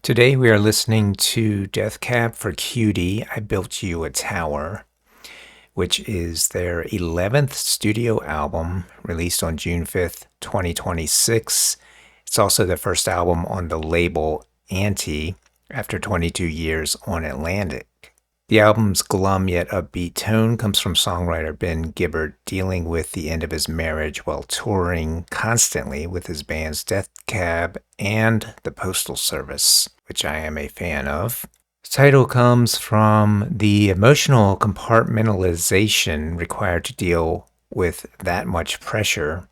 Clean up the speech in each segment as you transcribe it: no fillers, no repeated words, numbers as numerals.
Today we are listening to Death Cab for Cutie, I Built You a Tower, which is their 11th studio album released on June 5th, 2026. It's also the first album on the label Anti after 22 years on Atlantic. The album's glum yet upbeat tone comes from songwriter Ben Gibbard dealing with the end of his marriage while touring constantly with his bands Death Cab and the Postal Service, which I am a fan of. The title comes from the emotional compartmentalization required to deal with that much pressure.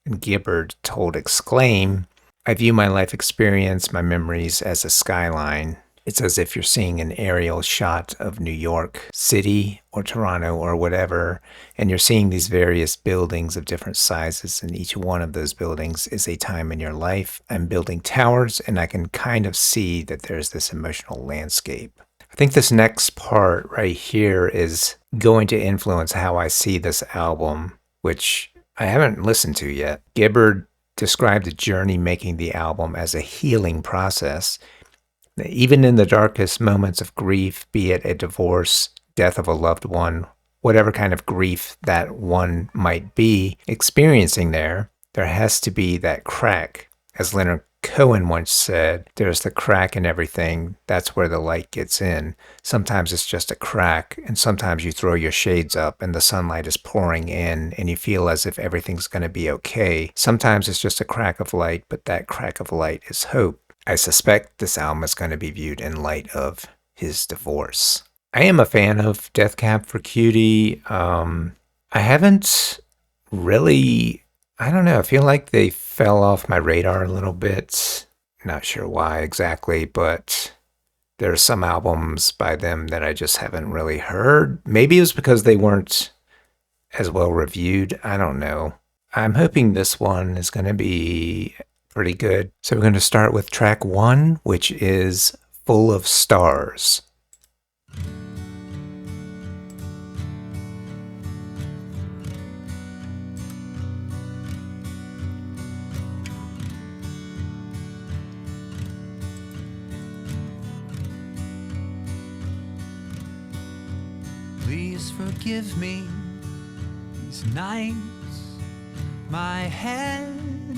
And Gibbard told Exclaim, "I view my life experience, my memories as a skyline. It's as if you're seeing an aerial shot of New York City or Toronto or whatever, and you're seeing these various buildings of different sizes, and each one of those buildings is a time in your life. I'm building towers, and I can kind of see that there's this emotional landscape." I think this next part right here is going to influence how I see this album, which I haven't listened to yet. Gibbard described the journey making the album as a healing process. Even in the darkest moments of grief, be it a divorce, death of a loved one, whatever kind of grief that one might be experiencing there has to be that crack. As Leonard Cohen once said, there's the crack in everything. That's where the light gets in. Sometimes it's just a crack, and sometimes you throw your shades up and the sunlight is pouring in and you feel as if everything's going to be okay. Sometimes it's just a crack of light, but that crack of light is hope. I suspect this album is going to be viewed in light of his divorce. I am a fan of Death Cab for Cutie. I haven't really, I don't know, I feel like they fell off my radar a little bit. Not sure why exactly, but there are some albums by them that I just haven't really heard. Maybe it was because they weren't as well reviewed. I don't know. I'm hoping this one is going to be pretty good. So we're going to start with track 1, which is Full of Stars. Please forgive me these nights. My head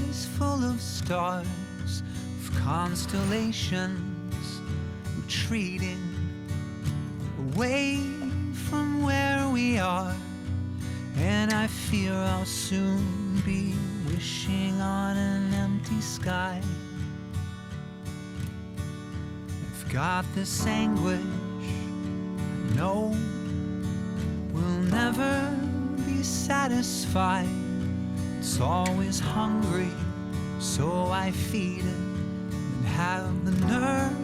is full of stars, of constellations retreating away from where we are. And I fear I'll soon be wishing on an empty sky. I've got this anguish I know will never be satisfied. It's always hungry, so I feed it and have the nerve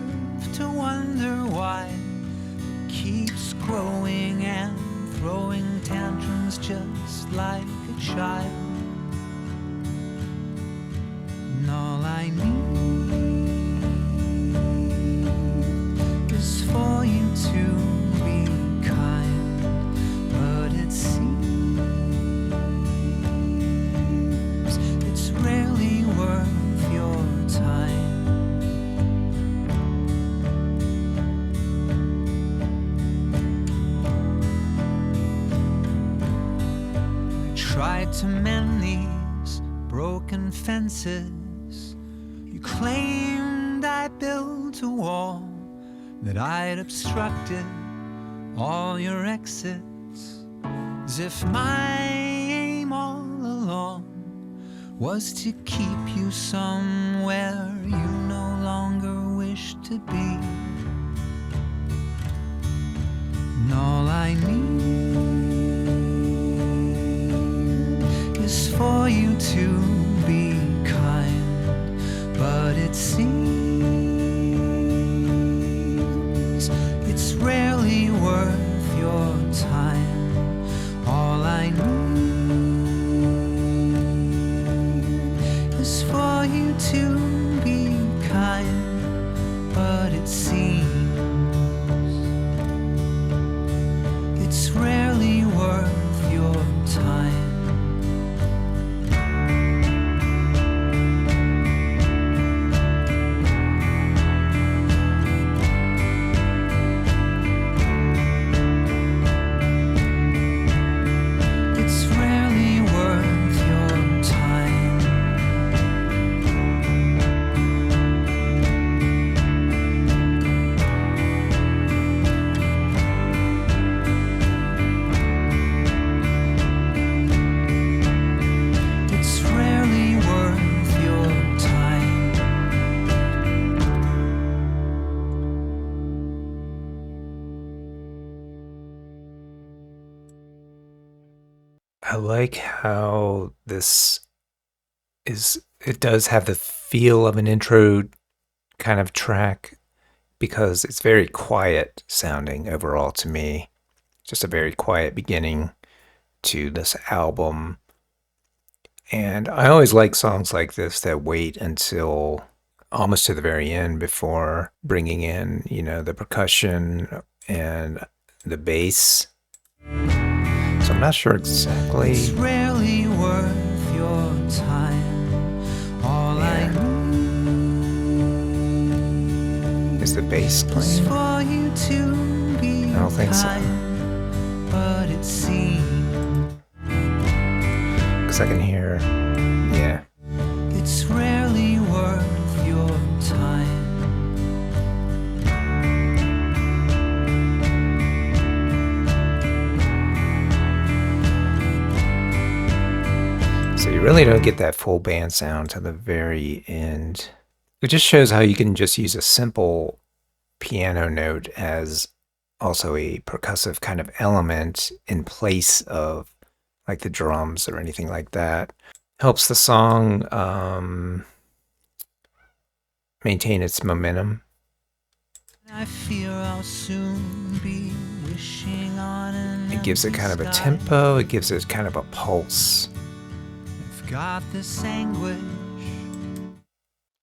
to wonder why it keeps growing and throwing tantrums just like a child. And all I need is for you to be kind, but it seems it's rarely worth your time. I tried to mend these broken fences. You claimed I built a wall, that I'd obstructed all your exits, as if my aim all along was to keep you somewhere you no longer wish to be. And all I need is for you to be kind, but it seems it's rarely worth your time. All I need is for you to be kind, but it seems it's rarely worth your time. I like how it does have the feel of an intro kind of track because it's very quiet sounding overall to me. Just a very quiet beginning to this album. And I always like songs like this that wait until almost to the very end before bringing in, the percussion and the bass. So I'm not sure exactly. It's rarely worth your time. All I need Is the bass is playing? for you to be I don't think so. kind, but it seems Because I can hear, yeah. it's rarely worth your time. So you really don't get that full band sound to the very end. It just shows how you can just use a simple piano note as also a percussive kind of element in place of like the drums or anything like that. Helps the song maintain its momentum. I fear I'll soon be wishing on an It gives it empty kind of a sky. tempo. It gives it kind of a pulse. I've got this anguish.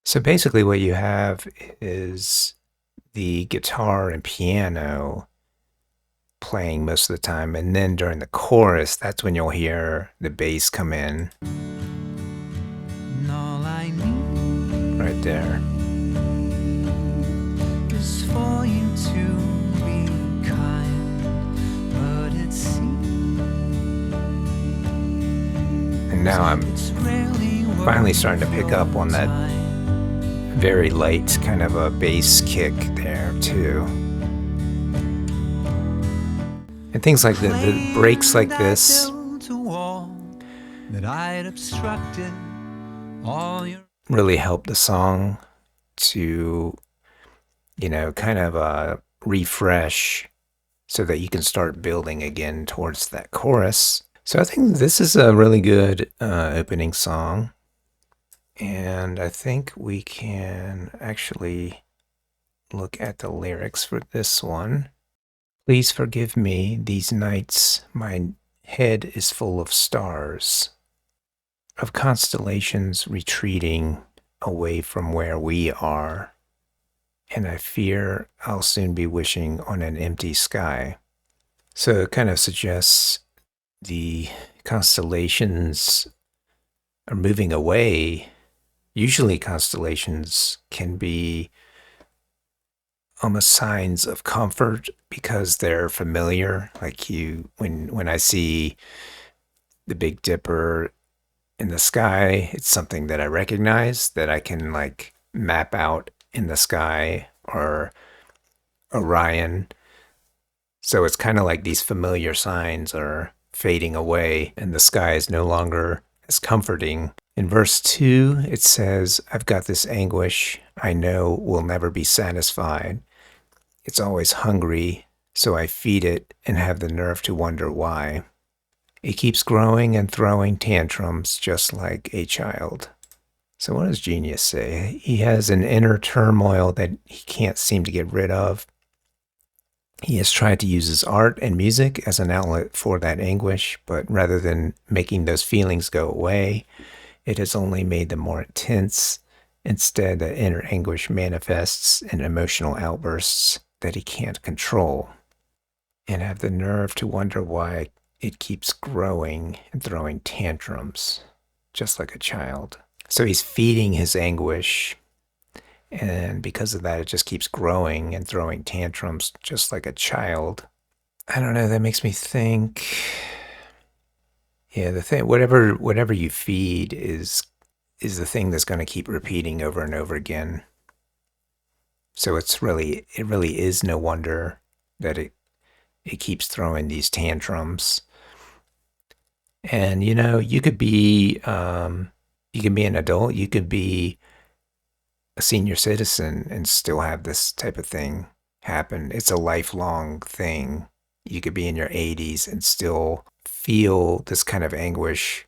So basically what you have is the guitar and piano playing most of the time, and then during the chorus, that's when you'll hear the bass come in. And all I need Right there. is for you to be kind, but it seems And now I'm it's rarely finally worth starting to pick up on that time. very light kind of a bass kick there too. And things like the breaks like this Built a wall that I'd obstructed all your really help the song to, kind of refresh so that you can start building again towards that chorus. So I think this is a really good opening song. And I think we can actually look at the lyrics for this one. Please forgive me, these nights my head is full of stars, of constellations retreating away from where we are, and I fear I'll soon be wishing on an empty sky. So it kind of suggests the constellations are moving away. Usually constellations can be almost signs of comfort because they're familiar. Like when I see the Big Dipper in the sky, it's something that I recognize that I can like map out in the sky, or Orion. So it's kind of like these familiar signs are fading away and the sky is no longer as comforting. In verse 2, it says, I've got this anguish I know will never be satisfied. It's always hungry, so I feed it and have the nerve to wonder why. It keeps growing and throwing tantrums just like a child. So what does Genius say? He has an inner turmoil that he can't seem to get rid of. He has tried to use his art and music as an outlet for that anguish, but rather than making those feelings go away, it has only made them more intense. Instead, that inner anguish manifests in emotional outbursts that he can't control, and have the nerve to wonder why it keeps growing and throwing tantrums, just like a child. So he's feeding his anguish, and because of that, it just keeps growing and throwing tantrums, just like a child. I don't know, that makes me think, yeah, the thing, whatever you feed is the thing that's going to keep repeating over and over again. So it really is no wonder that it keeps throwing these tantrums. And you could be an adult, you could be a senior citizen and still have this type of thing happen. It's a lifelong thing. You could be in your 80s and still feel this kind of anguish,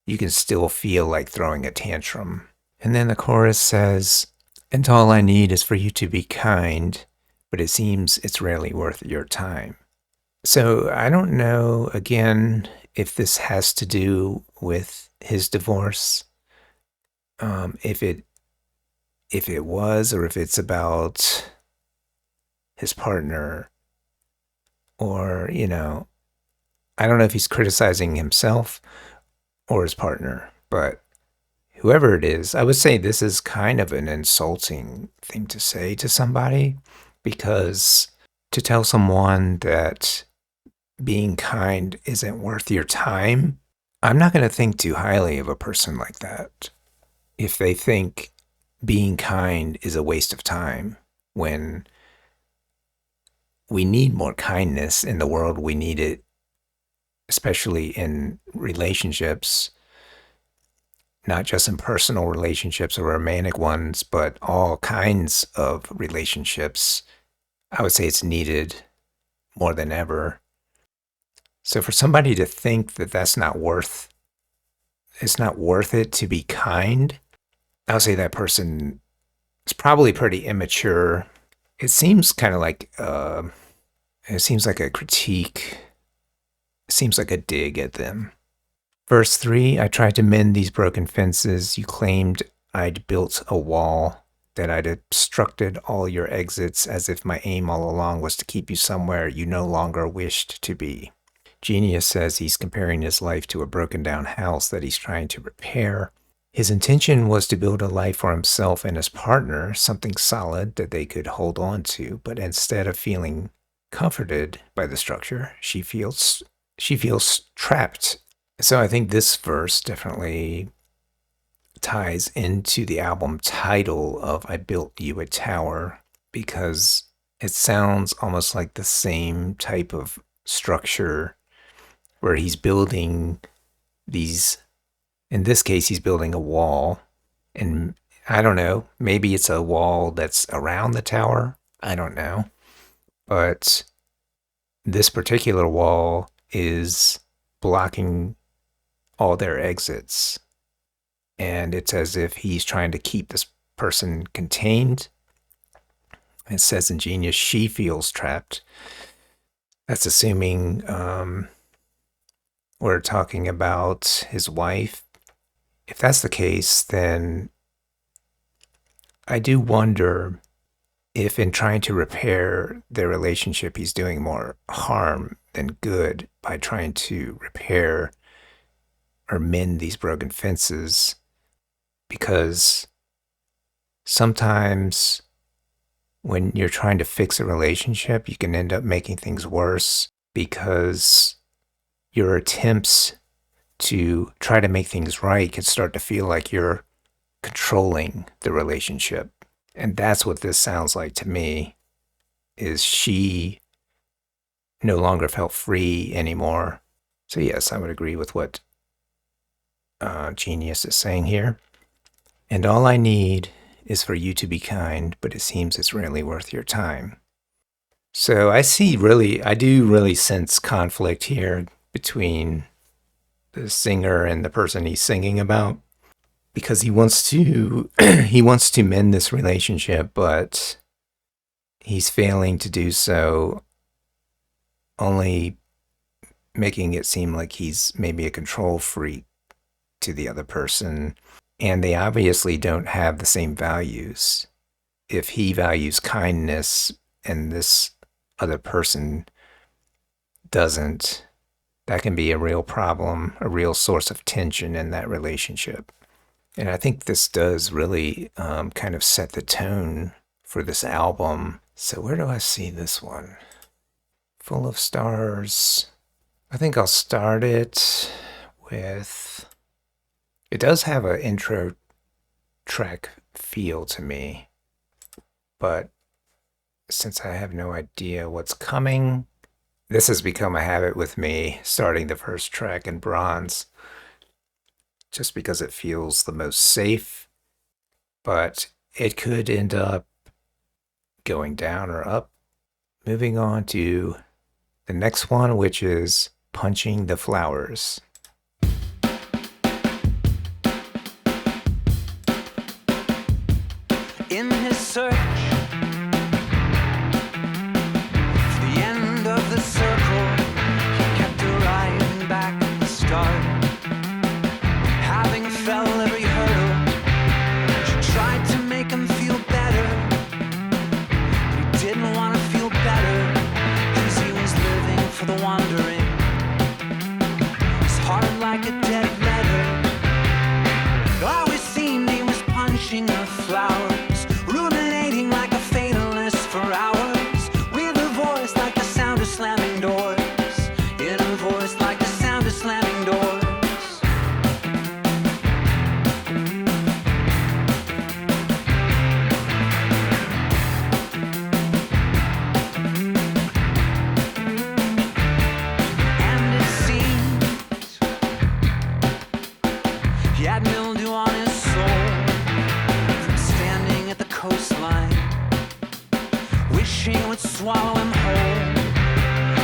you can still feel like throwing a tantrum. And then the chorus says, and all I need is for you to be kind, but it seems it's rarely worth your time. So I don't know, again, if this has to do with his divorce, if it was, or if it's about his partner, or I don't know if he's criticizing himself or his partner, but whoever it is, I would say this is kind of an insulting thing to say to somebody, because to tell someone that being kind isn't worth your time, I'm not going to think too highly of a person like that. If they think being kind is a waste of time, when we need more kindness in the world, we need it, especially in relationships, not just in personal relationships or romantic ones, but all kinds of relationships. I would say it's needed more than ever. So for somebody to think that it's not worth it to be kind, I would say that person is probably pretty immature. It seems kind of like, it seems like a critique. It seems like a dig at them. Verse 3, I tried to mend these broken fences. You claimed I'd built a wall, that I'd obstructed all your exits, as if my aim all along was to keep you somewhere you no longer wished to be. Genius says he's comparing his life to a broken down house that he's trying to repair. His intention was to build a life for himself and his partner, something solid that they could hold on to, but instead of feeling comforted by the structure, she feels trapped. So I think this verse definitely ties into the album title of I Built You a Tower, because it sounds almost like the same type of structure where he's building these, in this case, he's building a wall. And I don't know, maybe it's a wall that's around the tower. I don't know. But this particular wall is blocking all their exits. And it's as if he's trying to keep this person contained. It says in Genius, she feels trapped. That's assuming we're talking about his wife. If that's the case, then I do wonder if in trying to repair their relationship, he's doing more harm than good by trying to repair or mend these broken fences. Because sometimes when you're trying to fix a relationship, you can end up making things worse, because your attempts to try to make things right can start to feel like you're controlling the relationship. And that's what this sounds like to me, is she no longer felt free anymore. So yes, I would agree with what Genius is saying here. And all I need is for you to be kind, but it seems it's rarely worth your time. So I do really sense conflict here between the singer and the person he's singing about, because he wants to he wants to mend this relationship, but he's failing to do so, only making it seem like he's maybe a control freak to the other person, and they obviously don't have the same values. If he values kindness and this other person doesn't, that can be a real problem, a real source of tension in that relationship. And I think this does really kind of set the tone for this album. So where do I see this one? Full of Stars. I think I'll start it with, it does have an intro track feel to me, but since I have no idea what's coming, this has become a habit with me, starting the first track in bronze, just because it feels the most safe, but it could end up going down or up. Moving on to the next one, which is punching the flowers. In his search for the end of the circle, he kept arriving back at the start. Having fell every hurdle, she tried to make him feel better. He didn't want to feel better, cause he was living for the wandering. His heart like a dead letter. Always seemed he was punching the flowers, ruminating like a fatalist for hours, with a voice like the sound of slamming doors, in a voice like the sound of slamming doors. And it seems he had mildew on his soul from standing at the coastline, wishing it would swallow him whole.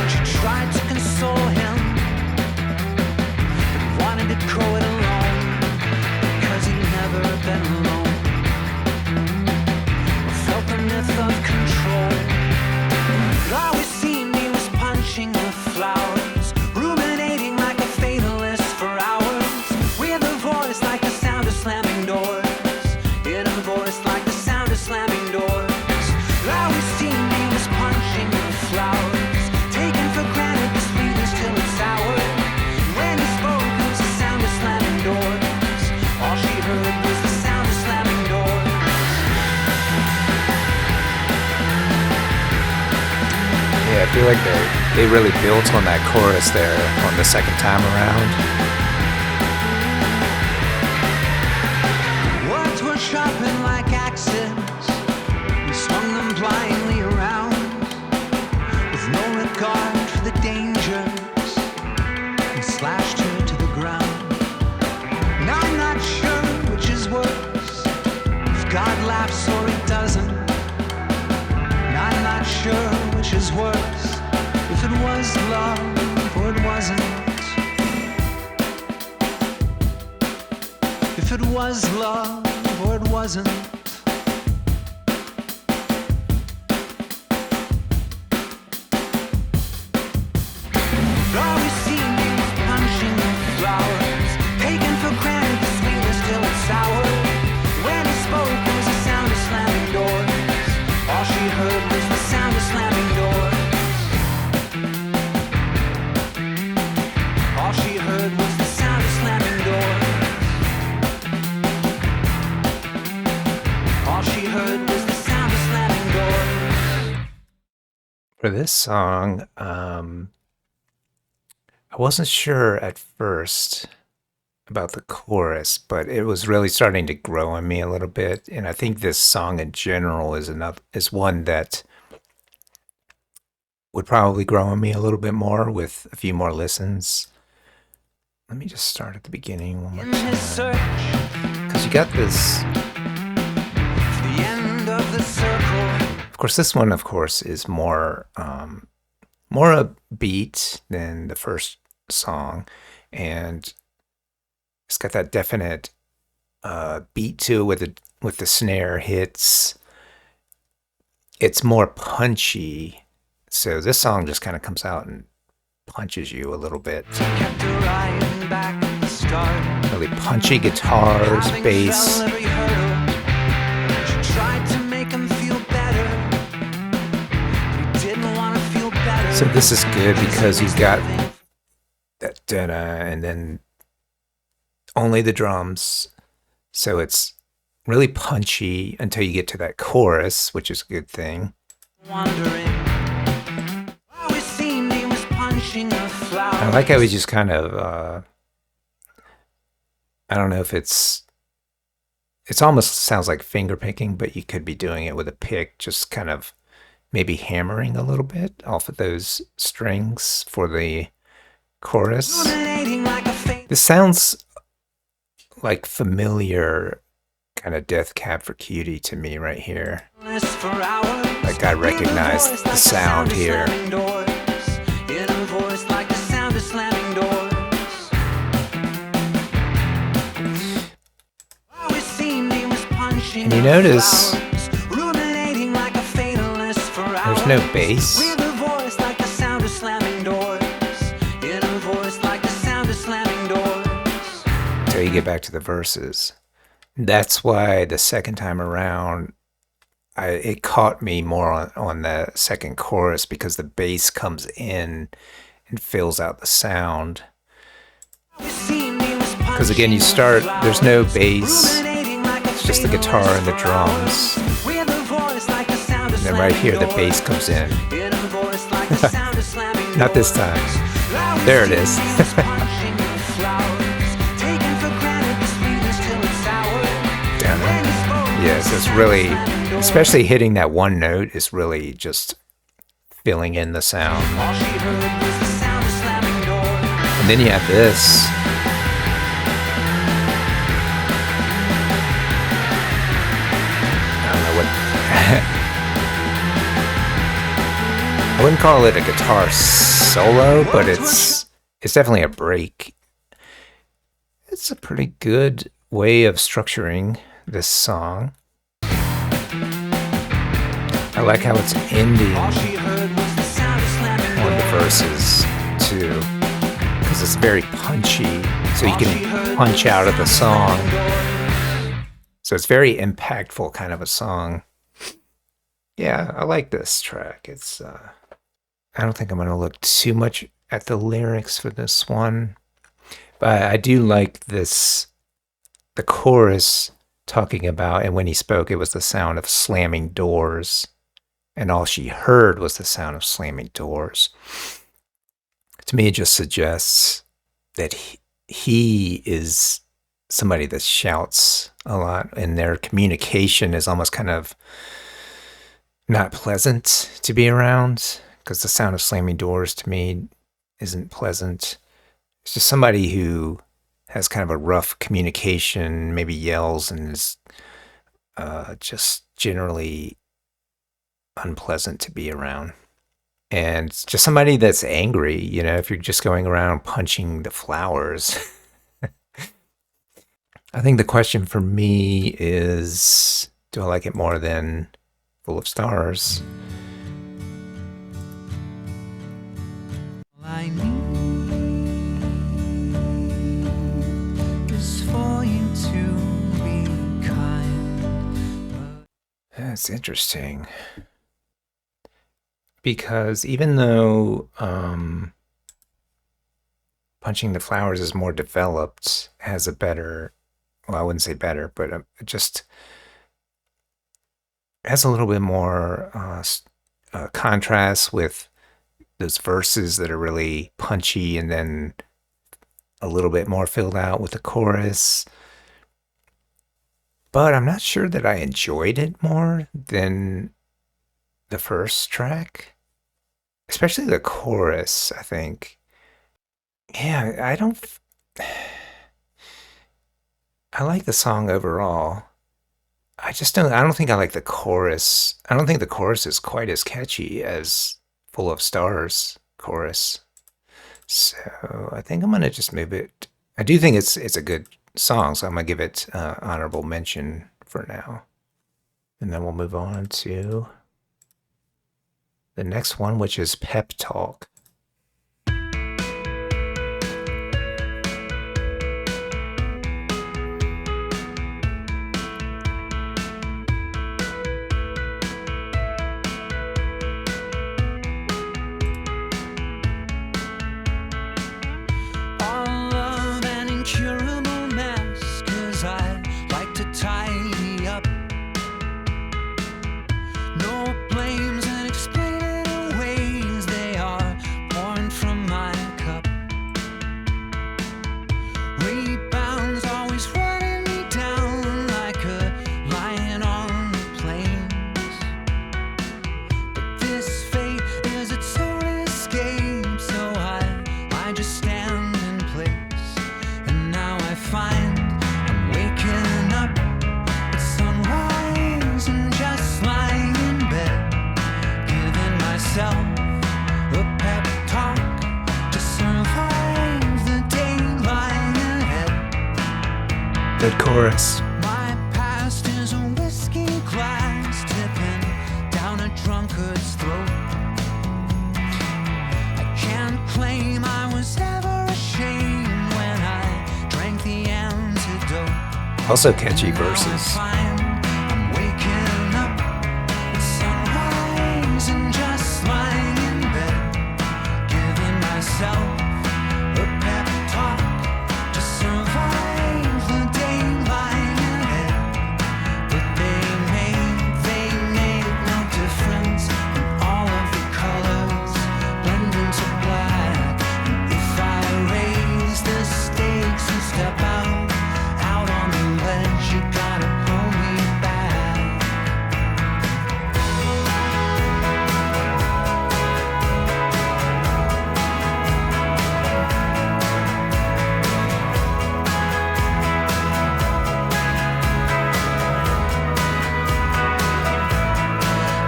She tried to console him, but wanted to go it alone, because he'd never been alone, or felt the myth of control. It always seemed he was punching the flowers, ruminating like a fatalist for hours, with a voice like the sound of slamming doors, in a voice like the sound of slamming doors. It always seemed he was punching the flowers, taking for granted the sweetness till it's sour. When he spoke, it was the sound of slamming doors. All she heard was the sound of slamming doors. Yeah, I feel like they really built on that chorus there on the second time around. Words were sharpened like axes. We swung them blindly around, with no regard for the dangers, and slashed her to the ground. Now I'm not sure which is worse, if God laughs or he doesn't. And I'm not sure which is worse, if it was love or it wasn't. If it was love or it wasn't. It always seemed he was punching the flowers, taking for granted the sweetness till it's sour. When he spoke, it was the sound of slamming doors. All she heard was the sound of slamming doors. All she heard was the sound of slamming doors. All she heard was the sound of slamming doors. For this song, I wasn't sure at first about the chorus, but it was really starting to grow on me a little bit. And I think this song in general is one that would probably grow on me a little bit more with a few more listens. Let me just start at the beginning one more In his search time. Because you got this. for the end of the circle. Of course, this one, of course, is more upbeat than the first song, and it's got that definite beat to it with the snare hits. It's more punchy, so this song just kind of comes out and punches you a little bit. Kept arriving back at the start. Really punchy guitars, Having bass. fell every hurdle, she tried to make him feel better. He didn't want to feel better. So this is good because you've got that da-da and then only the drums. So it's really punchy until you get to that chorus, which is a good thing. Wandering. Always seemed he was punching the flowers. I like how he just kind of, I don't know if it's almost sounds like finger picking, but you could be doing it with a pick, just kind of maybe hammering a little bit off of those strings for the chorus. Ruminating like a faint This sounds like familiar kind of Death Cab for Cutie to me right here. list for hours. Like I recognize the sound here. In a voice like the sound of slamming And you notice ruminating like a fatalist for there's no hours. bass. With a voice like the sound of slamming doors. In a voice like the sound of slamming doors. Until you get back to the verses. That's why the second time around, it caught me more on the second chorus because the bass comes in and fills out the sound. Because again, you start, there's no bass, it's just the guitar and the drums. And then right here, the bass comes in. Not this time. There it is. Damn it. Yes, it's really, especially hitting that one note is really just filling in the sound. And then you have this. I don't know what. I wouldn't call it a guitar solo, but it's definitely a break. It's a pretty good way of structuring this song. I like how it's ending on the verses too, because it's very punchy, so you can punch out of the song. So it's very impactful kind of a song. Yeah, I like this track. It's I don't think I'm going to look too much at the lyrics for this one, but I do like this, the chorus talking about, and when he spoke, it was the sound of slamming doors. And all she heard was the sound of slamming doors. To me, it just suggests that he is somebody that shouts a lot, and their communication is almost kind of not pleasant to be around, because the sound of slamming doors to me isn't pleasant. It's just somebody who has kind of a rough communication, maybe yells, and is just generally unpleasant to be around. And just somebody that's angry, you know, if you're just going around punching the flowers. I think the question for me is, do I like it more than Full of Stars? All I need is for you to be kind. That's interesting. Because even though Punching the Flowers is more developed, has a better, well, I wouldn't say better, but it just has a little bit more contrast with those verses that are really punchy, and then a little bit more filled out with the chorus. But I'm not sure that I enjoyed it more than the first track. Especially the chorus, I think. Yeah, I like the song overall. I don't think I like the chorus. I don't think the chorus is quite as catchy as Full of Stars chorus. So I think I'm gonna just move it. I do think it's a good song, so I'm gonna give it honorable mention for now. And then we'll move on to the next one, which is Pep Talk. All love an incurable mess, 'cause I like to tidy up. No blames and explainable ways, they are pouring from my cup. Rebounds always running me down like a lion on the plains. But this fate is its own escape, so I just stand in place. And now I find I'm waking up at sunrise and just lying in bed, giving myself a pep talk to survive the day lying ahead. Good chorus. My past is a whistle Also catchy verses. I'm waking up with sunrise and just lying in bed, giving myself a pep talk to survive the day lying ahead. But they made no difference, and all of the colors blend into black. And if I raise the stakes and step out on the ledge, you gotta pull me back.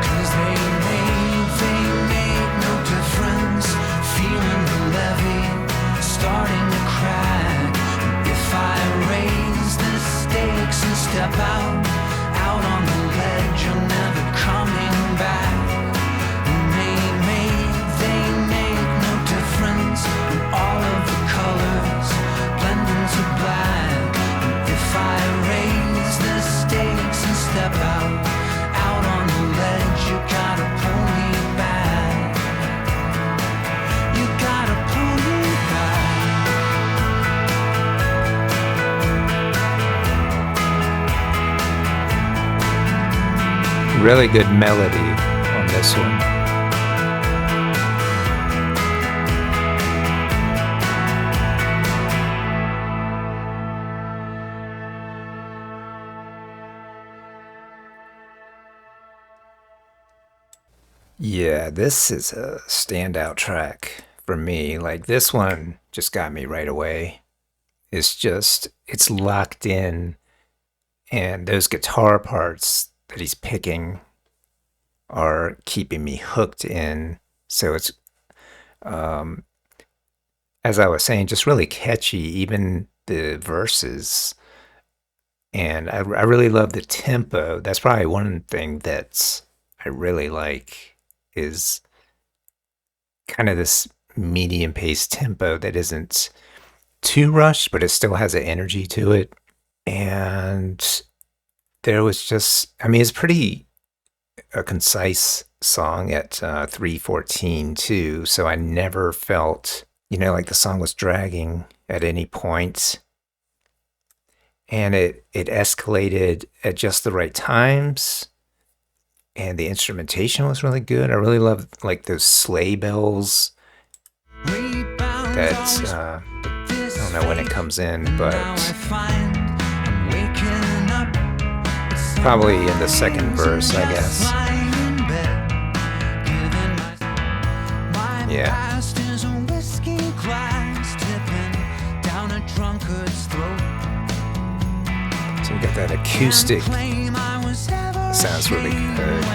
Cause they made no difference, feeling the levee starting to crack. If I raise the stakes and step out on the ledge, you're never coming back. And they made no difference, and all of the colors blend into black. And if I raise the stakes and step out on the ledge, you gotta pull me back. You gotta pull me back. Really good melody on this one. Yeah, this is a standout track for me. Like, this one just got me right away. It's locked in, and those guitar parts that he's picking are keeping me hooked in. So it's, um, as I was saying, just really catchy, even the verses. And I really love the tempo. That's probably one thing that I really like is kind of this medium paced tempo that isn't too rushed, but it still has an energy to it. And there was just, I mean, it's pretty a concise song at 3:14 too, so I never felt, like the song was dragging at any point. And it escalated at just the right times, and the instrumentation was really good. I really love like those sleigh bells that I don't know when it comes in, but probably in the second verse, I guess. Yeah. So you got that acoustic. Sounds really good.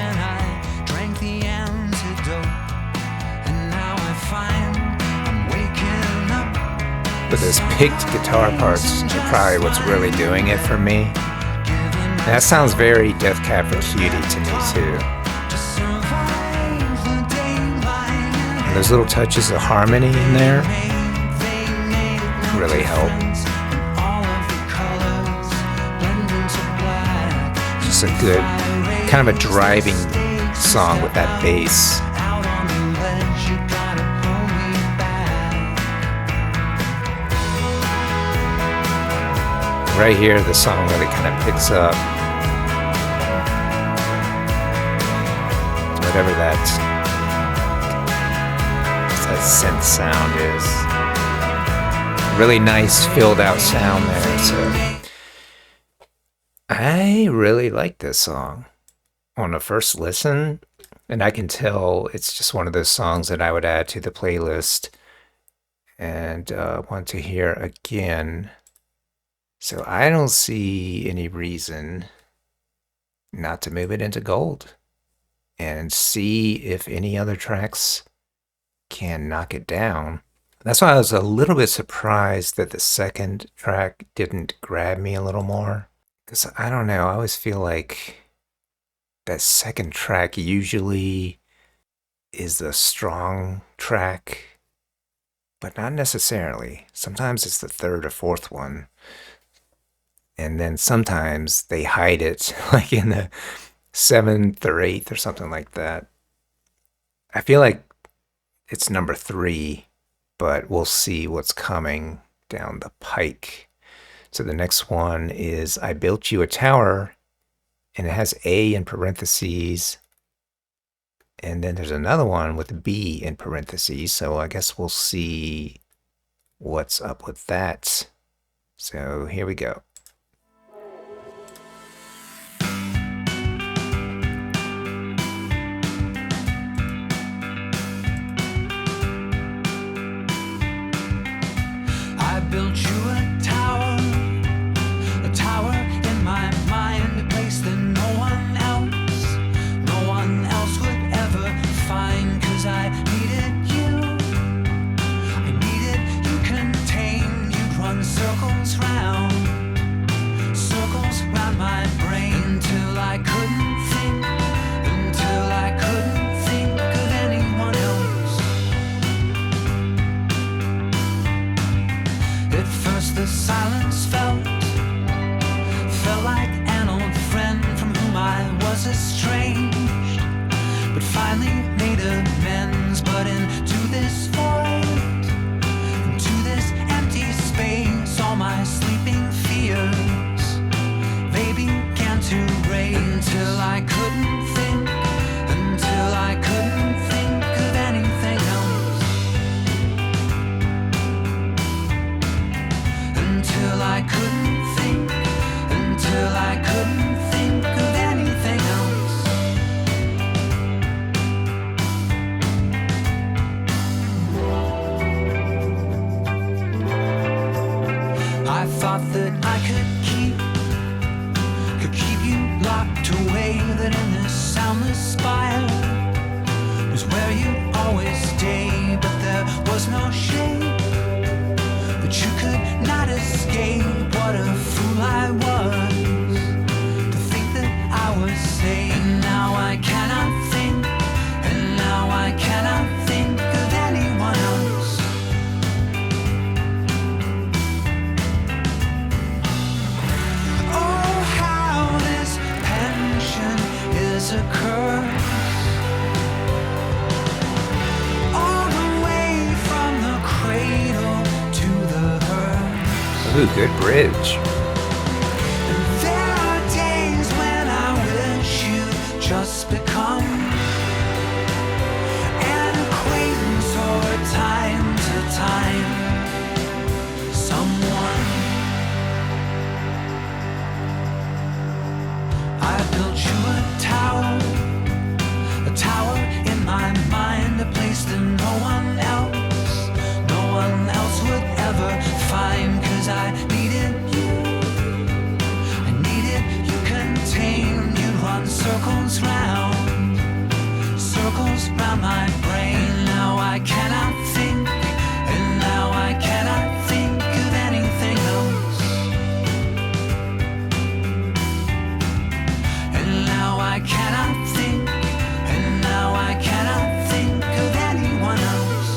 But those picked guitar parts are probably what's really doing it for me. That sounds very Death Cab for Cutie to me too. And those little touches of harmony in there really help. Just a good, kind of a driving song with that bass. Right here, the song really kind of picks up. Whatever that synth sound is. Really nice, filled out sound there. So I really like this song on a first listen, and I can tell it's just one of those songs that I would add to the playlist and want to hear again. So I don't see any reason not to move it into gold and see if any other tracks can knock it down. That's why I was a little bit surprised that the second track didn't grab me a little more. Because I don't know, I always feel like that second track usually is the strong track, but not necessarily. Sometimes it's the third or fourth one. And then sometimes they hide it, like in the seventh or eighth or something like that. I feel like it's number three, but we'll see what's coming down the pike. So the next one is I built you a tower, and it has A in parentheses. And then there's another one with B in parentheses. So I guess we'll see what's up with that. So here we go. I built you a tower in my mind, a place that no one else would ever find. 'Cause I needed you contained. You'd run circles round my brain till I couldn't think of anyone else. At first the silence felt like an old friend from whom I was estranged, but finally made amends. But into this void, into this empty space, all my sleeping fears, they began to reign till I couldn't think of anything else. Until I couldn't think of anything else. I thought that I could keep you locked away, that in this soundless spire was where you always stay. But there was no shade that you could not escape. What a fool I was to think that I was safe. And now I cannot think of anyone else. Oh, how this pension is a curse. All the way from the cradle to the hearse. Ooh, good bridge. There are days when I wish you'd just become an acquaintance, or time to time someone. I built you a tower in my mind, a place that no one else would ever find. 'Cause I needed you contained. You'd run circles round my brain. Now I cannot think of anything else. And now I cannot think of anyone else.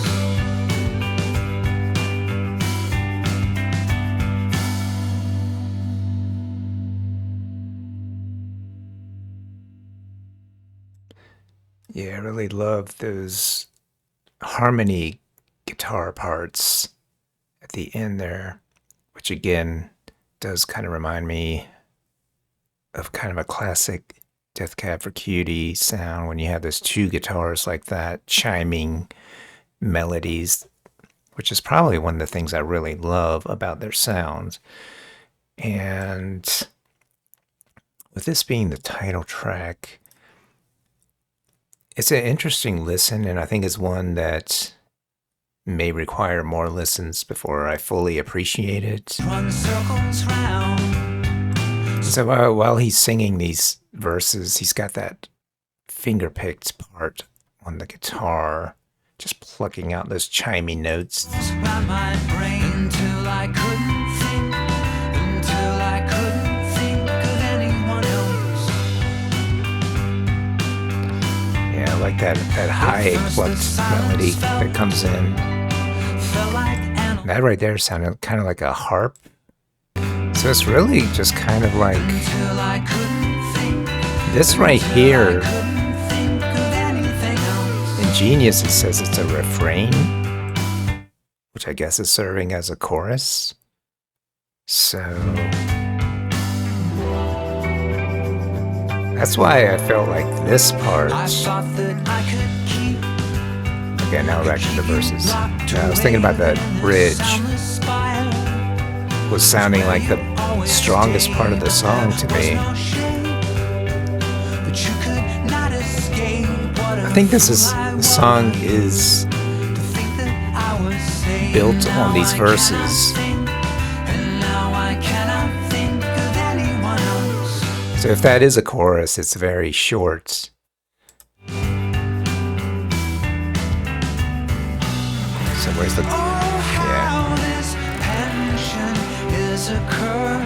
Yeah, I really love those harmony guitar parts at the end there, which again does kind of remind me of kind of a classic Death Cab for Cutie sound when you have those two guitars like that chiming melodies, which is probably one of the things I really love about their sounds. And with this being the title track, it's an interesting listen, and I think it's one that may require more listens before I fully appreciate it. Run circles round. So while he's singing these verses, he's got that finger-picked part on the guitar, just plucking out those chimey notes. Round my brain till I couldn't think of anyone else. Yeah, I like that high plucked melody that comes in. Felt like an That right there sounded kind of like a harp. So So it's really just kind of like until I couldn't think. this right Till I here. couldn't think of anything else. In Genius, it says it's a refrain, which I guess is serving as a chorus. So that's why I felt like this part. I thought that I could keep. Okay, now we're back to the verses. I was thinking about that bridge was sounding like the strongest part of the song to me. I think the song is built on these verses. So if that is a chorus, it's very short. So where's the... Yeah. This pension is a curse.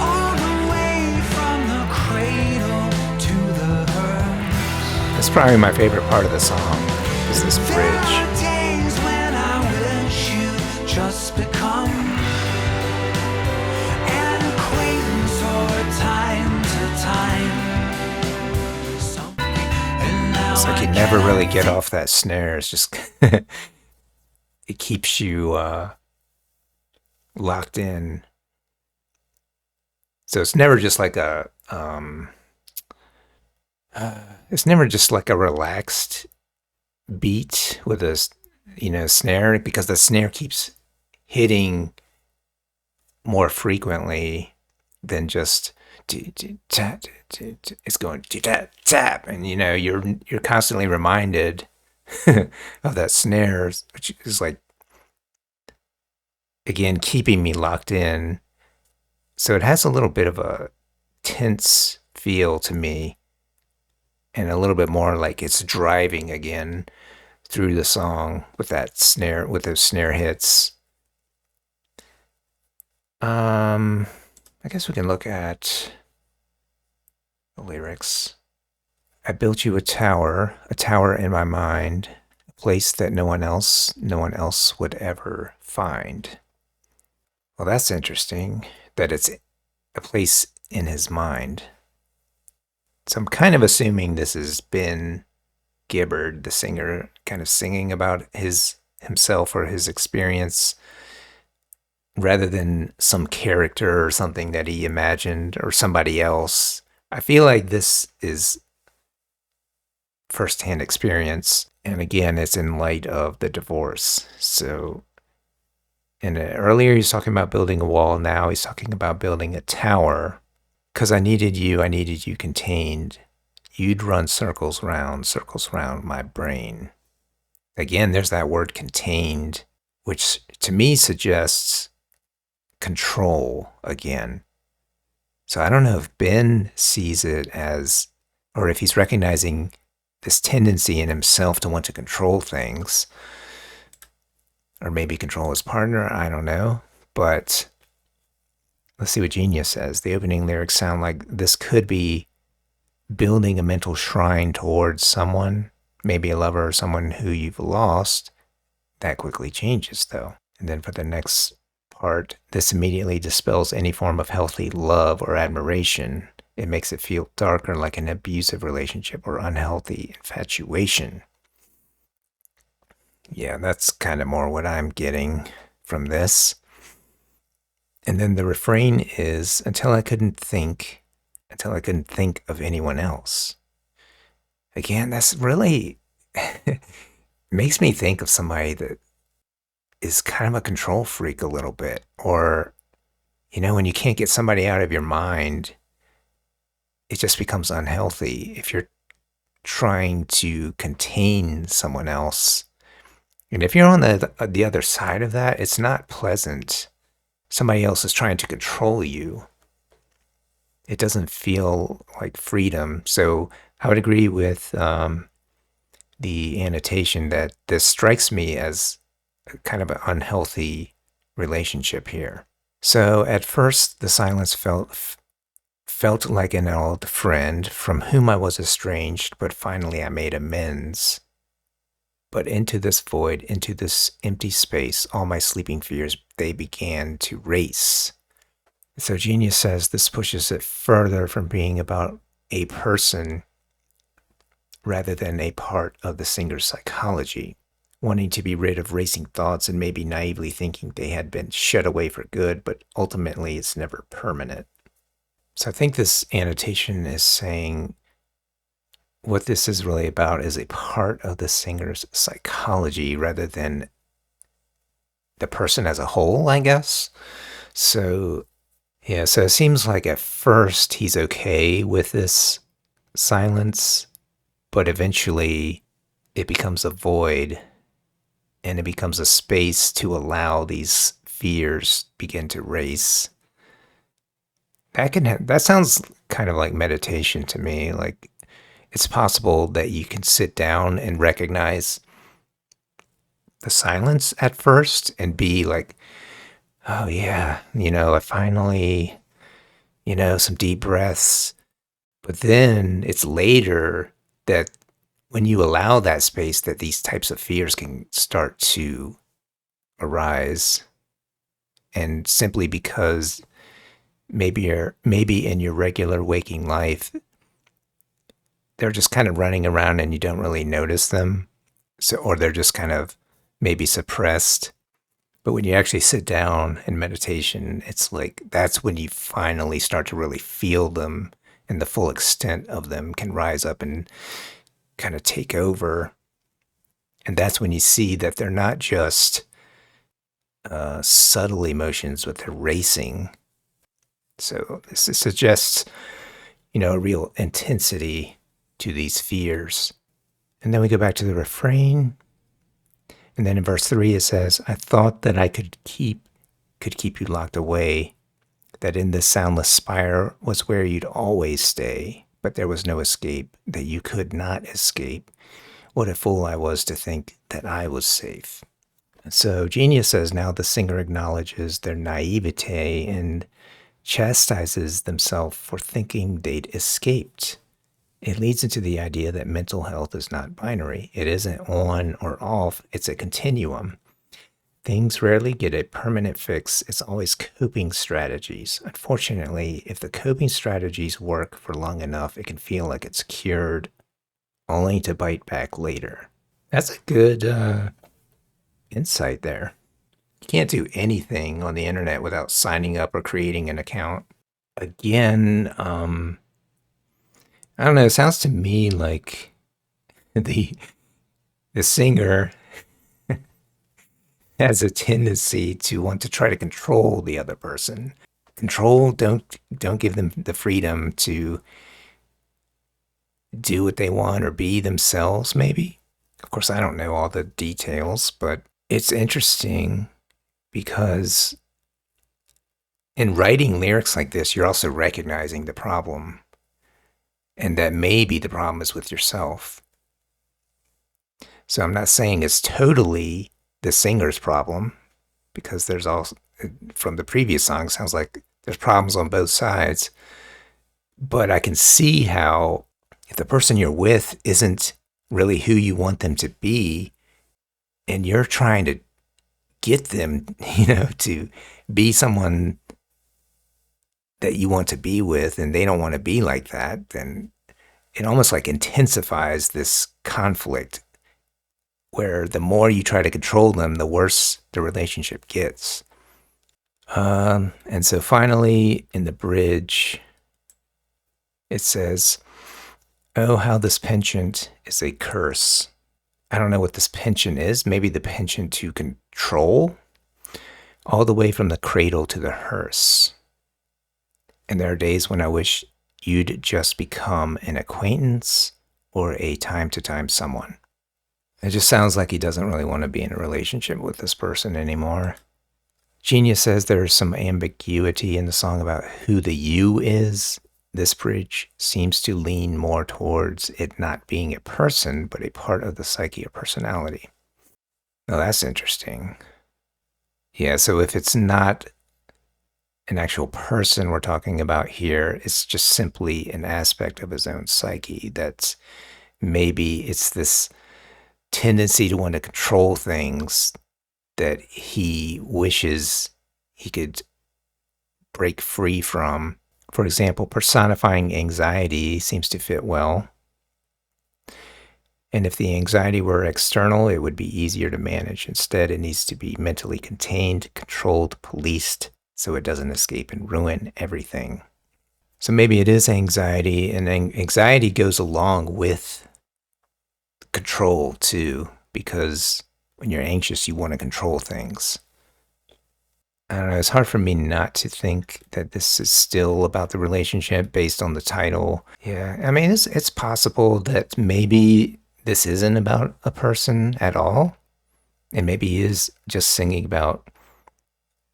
All the way from the cradle to the hearse. That's probably my favorite part of the song, is this There bridge. are days when I wish you just become an acquaintance or time to time. It's like you never really get off that snare. It's just... it keeps you locked in. So it's never just like a... it's never just like a relaxed beat with a snare, because the snare keeps hitting more frequently than just tap. It's going tap tap, and you're constantly reminded of that snare, which is like, again, keeping me locked in. So it has a little bit of a tense feel to me, and a little bit more like it's driving again through the song with that snare, with those snare hits. I guess we can look at the lyrics. I built you a tower in my mind, a place that no one else would ever find. Well, that's interesting that it's a place in his mind. So I'm kind of assuming this is Ben Gibbard, the singer, kind of singing about himself or his experience, rather than some character or something that he imagined or somebody else. I feel like this is firsthand experience. And again, it's in light of the divorce. So earlier he's talking about building a wall. Now he's talking about building a tower. Because I needed you contained. You'd run circles round my brain. Again, there's that word contained, which to me suggests control again. So I don't know if Ben sees it as, or if he's recognizing this tendency in himself to want to control things, or maybe control his partner, I don't know. But let's see what Genius says. The opening lyrics sound like this could be building a mental shrine towards someone, maybe a lover or someone who you've lost. That quickly changes, though. And then for the next part, this immediately dispels any form of healthy love or admiration. It makes it feel darker, like an abusive relationship or unhealthy infatuation. Yeah, that's kind of more what I'm getting from this. And then the refrain is, until I couldn't think of anyone else. Again, that's really makes me think of somebody that is kind of a control freak a little bit. Or, when you can't get somebody out of your mind, it just becomes unhealthy. If you're trying to contain someone else, and if you're on the other side of that, it's not pleasant. Somebody else is trying to control you. It doesn't feel like freedom. So I would agree with the annotation that this strikes me as kind of an unhealthy relationship here. So at first, the silence felt like an old friend from whom I was estranged, but finally I made amends. But into this void, into this empty space, all my sleeping fears, they began to race. So Genius says this pushes it further from being about a person rather than a part of the singer's psychology, wanting to be rid of racing thoughts and maybe naively thinking they had been shut away for good, but ultimately it's never permanent. So I think this annotation is saying what this is really about is a part of the singer's psychology rather than the person as a whole, I guess. So, yeah, so it seems like at first he's okay with this silence, but eventually it becomes a void and it becomes a space to allow these fears begin to race. That sounds kind of like meditation to me. Like it's possible that you can sit down and recognize the silence at first and be like, oh yeah, I finally, some deep breaths. But then it's later that when you allow that space that these types of fears can start to arise. And simply because maybe in your regular waking life, they're just kind of running around and you don't really notice them. So, or they're just kind of maybe suppressed. But when you actually sit down in meditation, it's like that's when you finally start to really feel them and the full extent of them can rise up and kind of take over. And that's when you see that they're not just subtle emotions, but they're racing. So this suggests, a real intensity to these fears. And then we go back to the refrain. And then in verse 3 it says, I thought that I could keep you locked away, that in this soundless spire was where you'd always stay, but there was no escape, that you could not escape. What a fool I was to think that I was safe. So Genius says now the singer acknowledges their naivete and chastises themselves for thinking they'd escaped. It leads into the idea that mental health is not binary. It isn't on or off, it's a continuum. Things rarely get a permanent fix. It's always coping strategies. Unfortunately, if the coping strategies work for long enough, it can feel like it's cured, only to bite back later. That's a good insight there. You can't do anything on the internet without signing up or creating an account. Again, I don't know. It sounds to me like the the singer has a tendency to want to try to control the other person. Control, don't give them the freedom to do what they want or be themselves, maybe. Of course, I don't know all the details, but it's interesting because in writing lyrics like this, you're also recognizing the problem, and that maybe the problem is with yourself. So I'm not saying it's totally the singer's problem, because there's also, from the previous song, sounds like there's problems on both sides. But I can see how if the person you're with isn't really who you want them to be, and you're trying to get them, to be someone that you want to be with, and they don't want to be like that, then it almost like intensifies this conflict where the more you try to control them, the worse the relationship gets. And so finally, in the bridge, it says, oh, how this penchant is a curse. I don't know what this penchant is. Maybe the penchant to control, all the way from the cradle to the hearse. And there are days when I wish you'd just become an acquaintance or a time-to-time someone. It just sounds like he doesn't really want to be in a relationship with this person anymore. Genius says there's some ambiguity in the song about who the you is. This bridge seems to lean more towards it not being a person, but a part of the psyche or personality. Oh, that's interesting. Yeah, so if it's not an actual person we're talking about here, it's just simply an aspect of his own psyche that's maybe it's this tendency to want to control things that he wishes he could break free from. For example, personifying anxiety seems to fit well. And if the anxiety were external, it would be easier to manage. Instead, it needs to be mentally contained, controlled, policed, so it doesn't escape and ruin everything. So maybe it is anxiety, and anxiety goes along with control too, because when you're anxious, you want to control things. I don't know, it's hard for me not to think that this is still about the relationship based on the title. Yeah, I mean, it's possible that maybe this isn't about a person at all, and maybe he is just singing about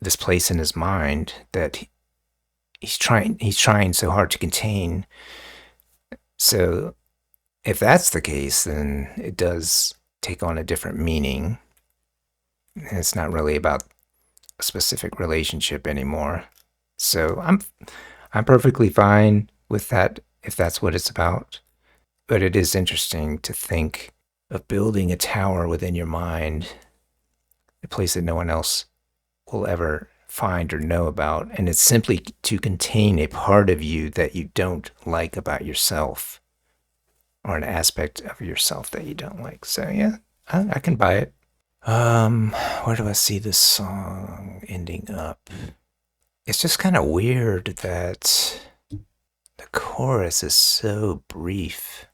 this place in his mind that he's trying so hard to contain. So if that's the case, then it does take on a different meaning. It's not really about a specific relationship anymore. So I'm perfectly fine with that if that's what it's about. But it is interesting to think of building a tower within your mind, a place that no one else will ever find or know about. And it's simply to contain a part of you that you don't like about yourself, or an aspect of yourself that you don't like. So yeah, I can buy it. Where do I see this song ending up? It's just kind of weird that the chorus is so brief.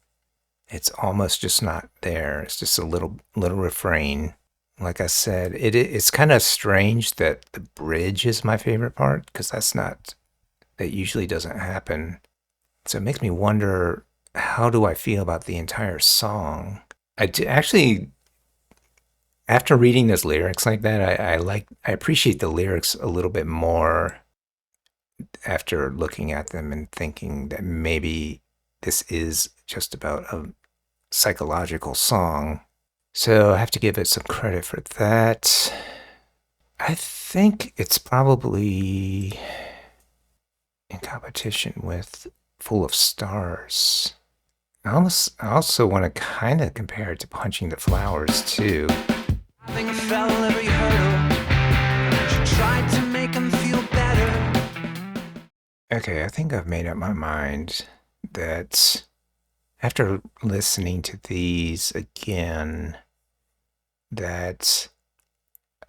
It's almost just not there. It's just a little refrain. Like I said, it's kind of strange that the bridge is my favorite part, because that usually doesn't happen. So it makes me wonder, how do I feel about the entire song? Actually, after reading those lyrics like that, I appreciate the lyrics a little bit more after looking at them and thinking that maybe this is just about a psychological song. So I have to give it some credit for that. I think it's probably in competition with Full of Stars. I also want to kind of compare it to Punching the Flowers too. Having fell every hurdle, she tried to make him feel better. Okay, I think I've made up my mind that after listening to these again, that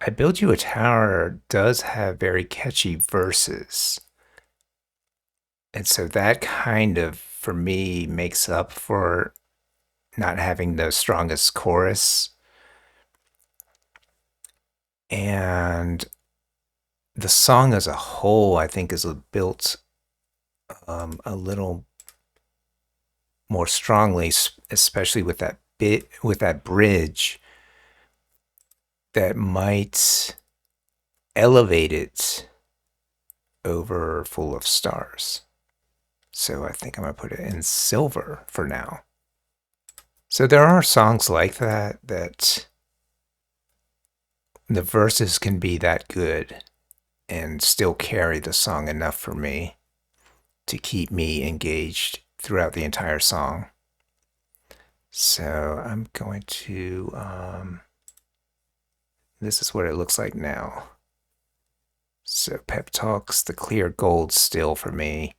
I Build You a Tower does have very catchy verses. And so that kind of, for me, makes up for not having the strongest chorus. And the song as a whole, I think, is built a little more strongly, especially with that bridge that might elevate it over Full of Stars. So I think I'm going to put it in silver for now. So there are songs like that the verses can be that good and still carry the song enough for me to keep me engaged throughout the entire song. So I'm going to, this is what it looks like now. So Pep Talk's the clear gold still for me.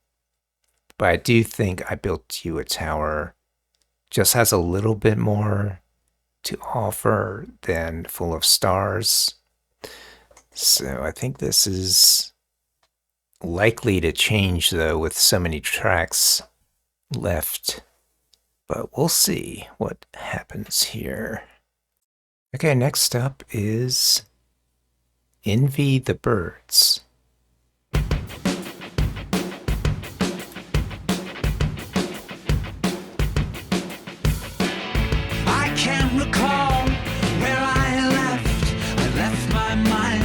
But I do think I Built You a Tower just has a little bit more to offer than Full of Stars. So I think this is likely to change, though, with so many tracks left. But we'll see what happens here. Okay, next up is Envy the Birds. I can't recall where I left my mind,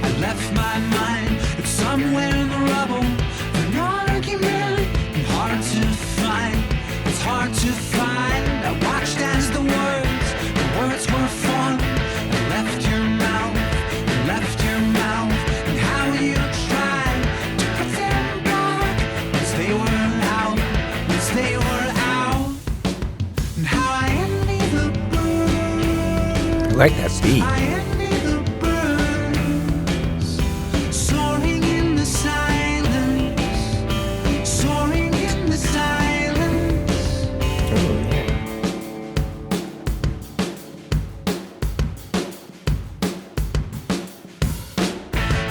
I left my mind. It's somewhere in the rubble, an argument, and hard to find, it's hard to find. I watched as the words were formed, and left your mouth, and how you like that beat. I envy the birds soaring in the silence, soaring in the silence. Oh, yeah.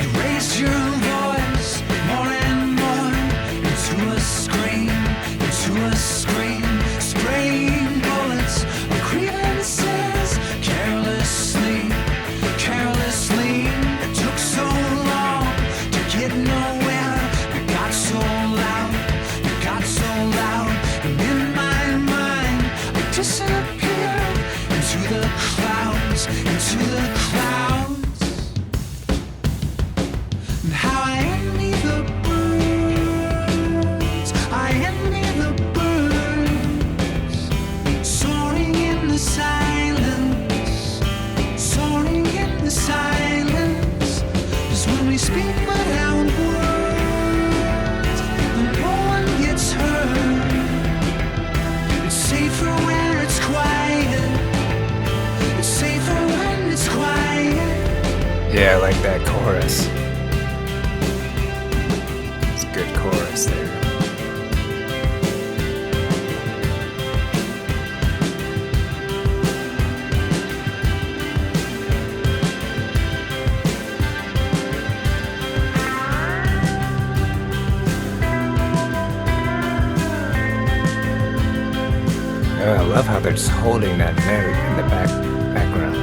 You raised your voice more and more into a scream, spraying bullets of grievances carelessly, carelessly. It took so long to get nowhere. You got so loud, you got so loud, and in my mind I disappeared into the clouds, into the clouds. And how I envy the birds, I envy the birds, soaring in the silence, soaring in the silence. 'Cause when we speak without words, and no one gets hurt, it's safer when it's quiet, it's safer when it's quiet. Yeah, I like that chorus. It's a good chorus there. Oh, I love how they're just holding that note in the background.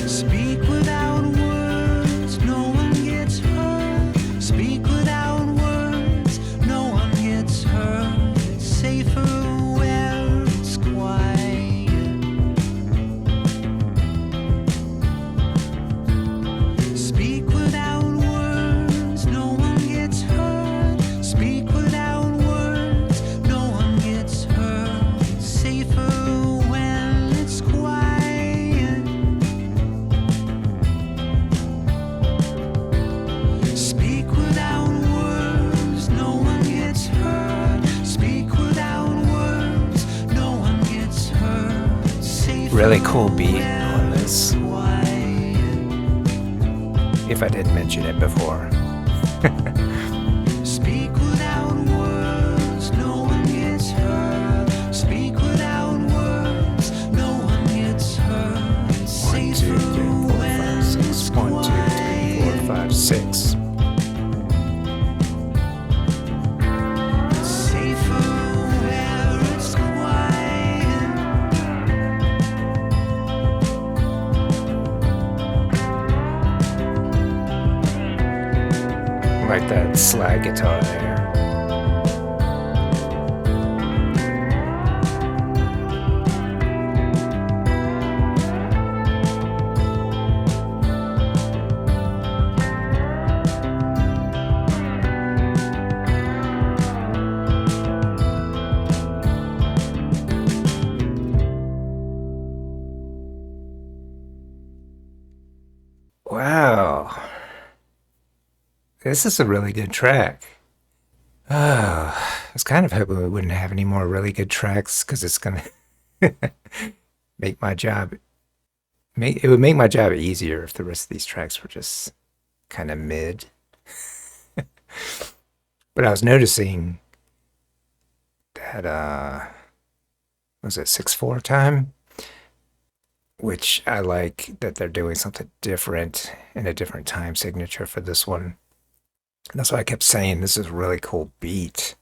Speak without words, no one gets hurt. Speak without words, no one gets hurt. It's safer where it's quiet. Speak without words, no one gets hurt. Speak without words, no one gets hurt. It's safer when it's quiet. Speak without words, no one gets hurt. Speak without words, no one gets hurt. It's safer Really cool beat on this, when if I didn't mention it before. Speak without words, no one gets hurt. Speak without words, no one gets hurt. It's 1, 2, 3, safer 4, 5, 6. when 1, 2, 3, 4, 5, 6. it's safer where it's quiet. Like that slide guitar there. Wow. This is a really good track. Oh, I was kind of hoping we wouldn't have any more really good tracks because it's gonna make my job it would make my job easier if the rest of these tracks were just kind of mid. But I was noticing that was it 6/4 time? Which I like that they're doing something different in a different time signature for this one. And that's why I kept saying this is a really cool beat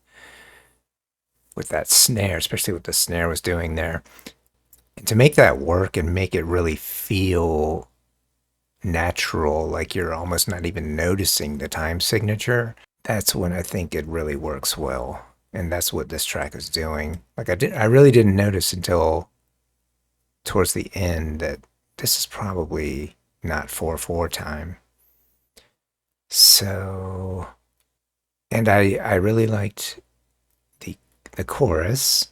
with that snare, especially what the snare was doing there. And to make that work and make it really feel natural, like you're almost not even noticing the time signature, that's when I think it really works well. And that's what this track is doing. Like I really didn't notice until towards the end that this is probably not 4/4 time. So, and I really liked the chorus.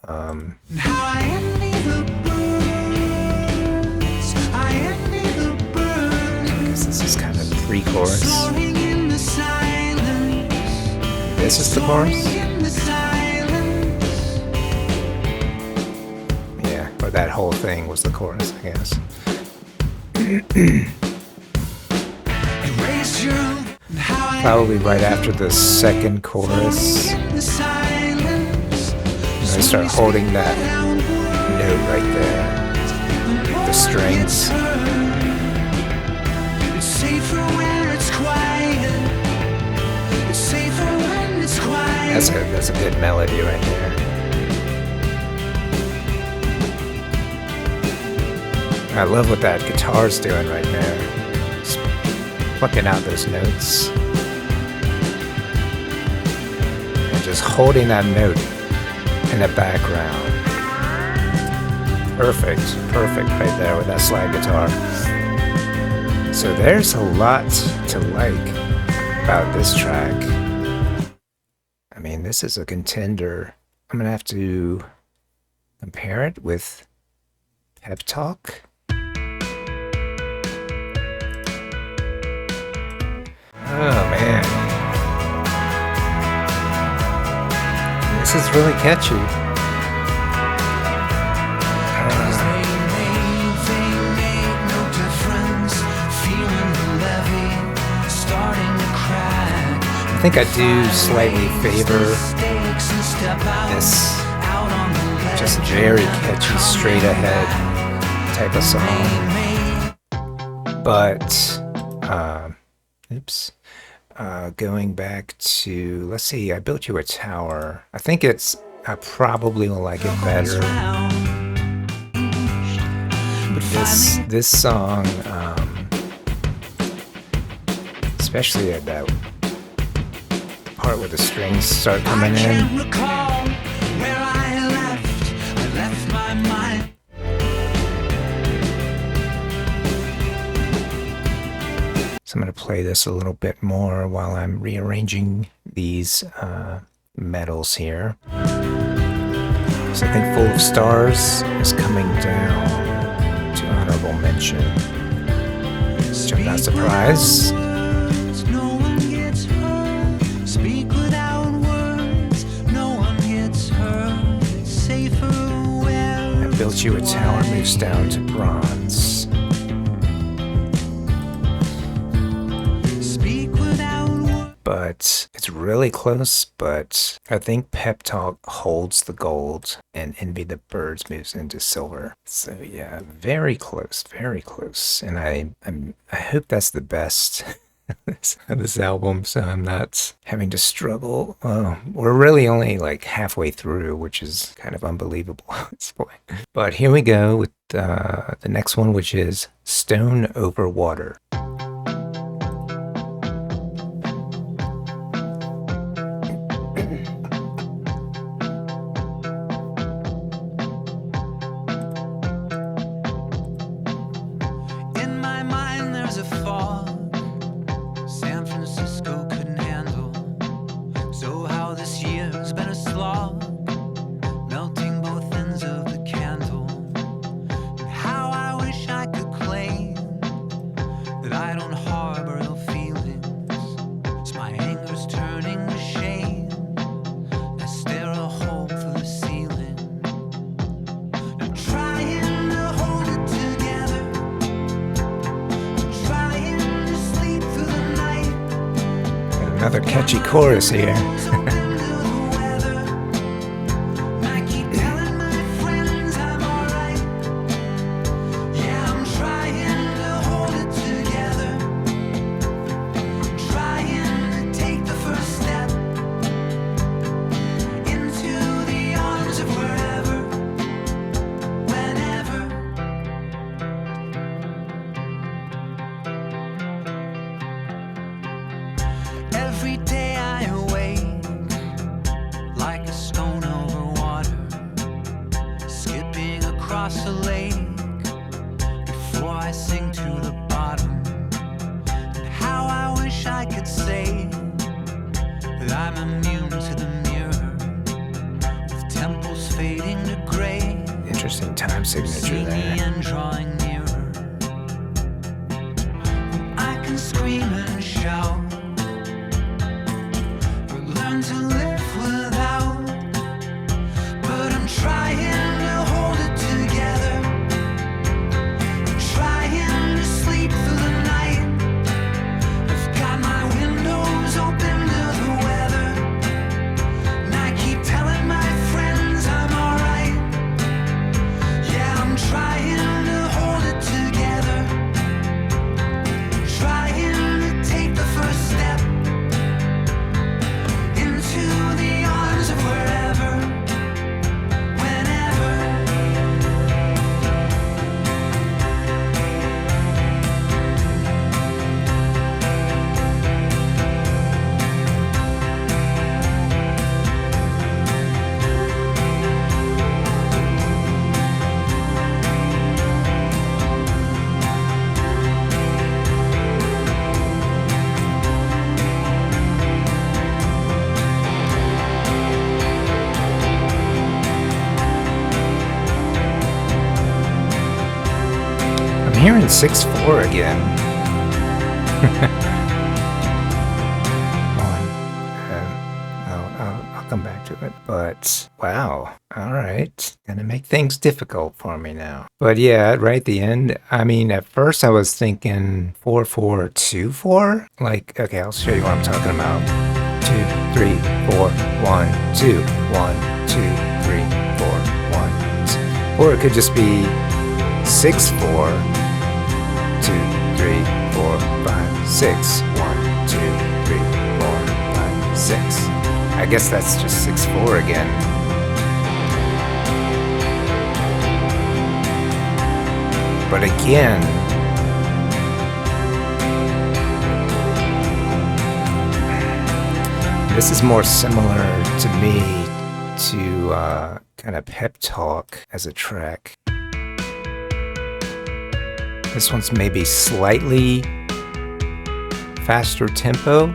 How I envy the birds, I envy the birds. Because this is kind of pre-chorus. Soaring in the silence. This is the chorus. Soaring in the silence. that whole thing was the chorus, I guess. Probably right after the second chorus, I start holding that note right there, the strings. That's a good melody right there. I love what that guitar's doing right there. Just plucking out those notes. And just holding that note in the background. Perfect right there with that slide guitar. So there's a lot to like about this track. I mean, this is a contender. I'm gonna have to compare it with Pep Talk. Oh man, this is really catchy. I think I do slightly favor this just very catchy, straight ahead type of song. But, going back to, let's see, I Built You a Tower. I think I probably will like it better. But this song, especially at that part where the strings start coming in. So I'm going to play this a little bit more while I'm rearranging these medals here. So I think Full of Stars is coming down to honorable mention, which I'm not surprised. I Built You a Tower moves down to bronze. But it's really close, but I think Pep Talk holds the gold and Envy the Birds moves into silver. So yeah, very close, very close. And I hope that's the best of this album, so I'm not having to struggle. We're really only like halfway through, which is kind of unbelievable at this point. But here we go with the next one, which is Stone Over Water. Another catchy chorus here. Every day I awake like a stone over water, skipping across a lake before I sink to the bottom. And how I wish I could say that I'm immune to the mirror, with temples fading to gray. Interesting time signature there. And drawing nearer. I can scream and shout, to live without, but I'm trying to hold it together. 6/4 again. I'll come back to it. But wow, all right, gonna make things difficult for me now. But yeah, right at the end. I mean, at first I was thinking 4/4 2/4. Like, okay, I'll show you what I'm talking about. 2 3 4 1 2 1 2 3 4 1 2. Or it could just be 6/4 2 3 4 5 6 1 2 3 4 5 6. I guess that's just 6/4 again. But again, this is more similar to me to kind of Pep Talk as a track. This one's maybe slightly faster tempo.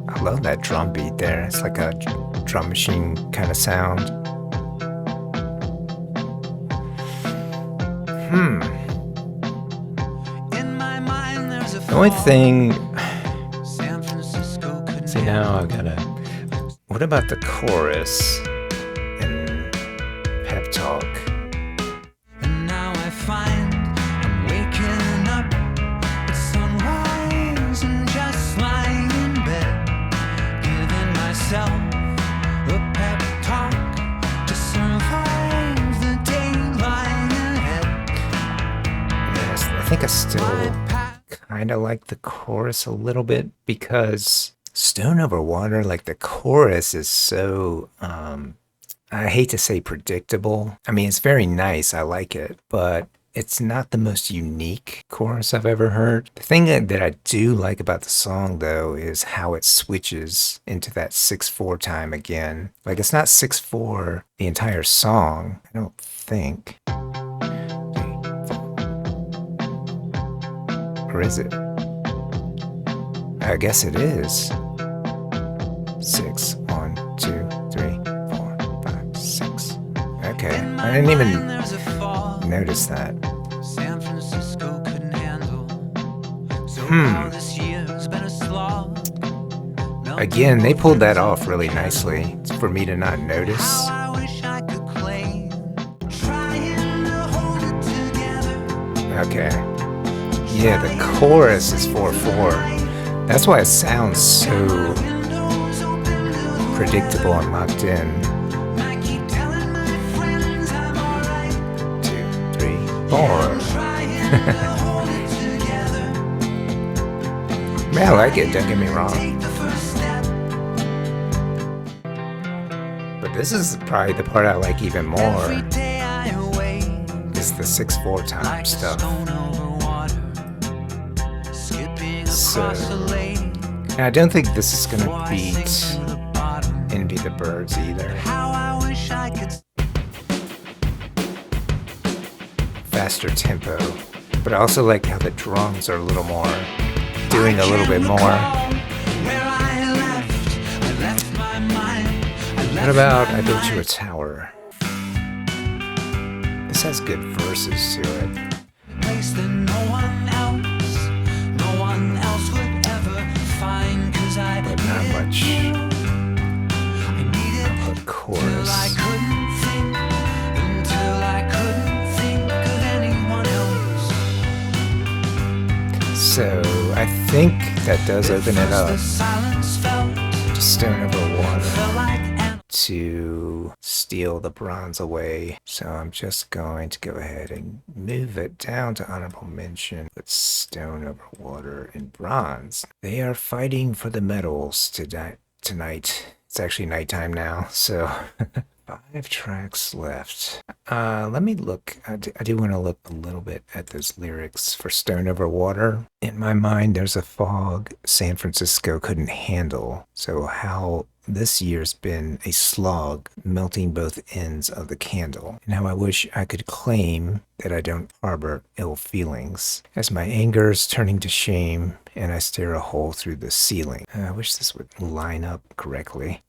I love that drum beat there. It's like a drum machine kind of sound. The only thing... See, now I gotta... What about the chorus in Pep Talk? And now I find I'm waking up at sunrise and just lying in bed, giving myself a pep talk to survive the day lying ahead. Yes, I think I still kind of like the chorus a little bit because Stone Over Water, like the chorus is so, I hate to say predictable. I mean, it's very nice. I like it, but it's not the most unique chorus I've ever heard. The thing that I do like about the song, though, is how it switches into that 6/4 time again. Like, it's not 6/4 the entire song, I don't think. Or is it? I guess it is. 6 1 2 3 4 5 6. Okay, I didn't even notice that. San Francisco couldn't handle. So far this year's been a slog. Again, they pulled that off really nicely for me to not notice. I wish I could claim trying to hold it together. Okay. Yeah, the chorus is 4/4. That's why it sounds so predictable and locked in. 2 3 4. Man, I like it, don't get me wrong. But this is probably the part I like even more. Is the 6/4 time stuff. So, and I don't think this is gonna beat Envy the Birds either. Faster tempo, but I also like how the drums are a little more, doing a little bit more. What about I Built You a Tower? This has good verses to it. But not much of a chorus. So I think that does open it up to Stone Over Water to steal the bronze away. So I'm just going to go ahead and move it down to honorable mention with Stone Over Water and bronze. They are fighting for the medals tonight. It's actually nighttime now, so 5 tracks left. Let me look. I do want to look a little bit at those lyrics for Stone Over Water. In my mind, there's a fog San Francisco couldn't handle. So how this year's been a slog, melting both ends of the candle. And how I wish I could claim that I don't harbor ill feelings, as my anger's turning to shame and I stare a hole through the ceiling. I wish this would line up correctly.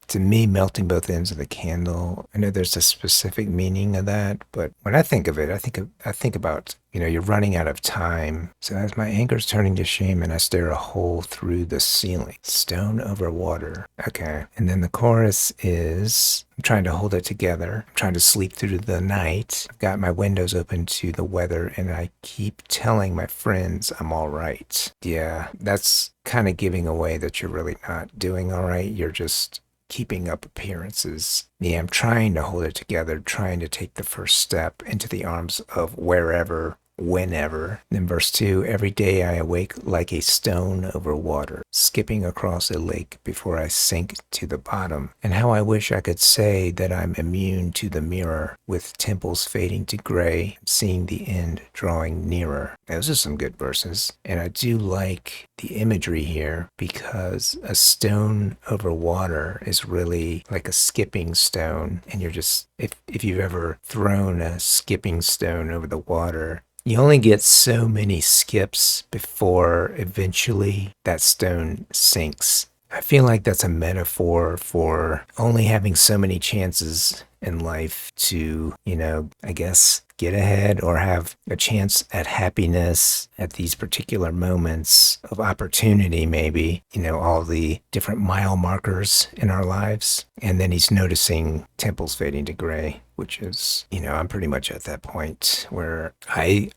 To me, melting both ends of the candle, I know there's a specific meaning of that, but when I think of it, I think about, you're running out of time. So as my anger's turning to shame and I stare a hole through the ceiling, stone over water. Okay. And then the chorus is, I'm trying to hold it together. I'm trying to sleep through the night. I've got my windows open to the weather and I keep telling my friends I'm all right. Yeah, that's kind of giving away that you're really not doing all right. You're just keeping up appearances. Yeah, I'm trying to hold it together, trying to take the first step into the arms of wherever, whenever. Then verse 2, every day I awake like a stone over water, skipping across a lake before I sink to the bottom. And how I wish I could say that I'm immune to the mirror, with temples fading to gray, seeing the end drawing nearer. Those are some good verses. And I do like the imagery here because a stone over water is really like a skipping stone. And you're just, if you've ever thrown a skipping stone over the water, you only get so many skips before eventually that stone sinks. I feel like that's a metaphor for only having so many chances in life to, I guess, get ahead or have a chance at happiness at these particular moments of opportunity, maybe, all the different mile markers in our lives. And then he's noticing temples fading to gray, which is, I'm pretty much at that point where I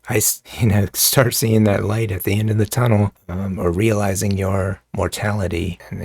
start seeing that light at the end of the tunnel, or realizing your mortality. And,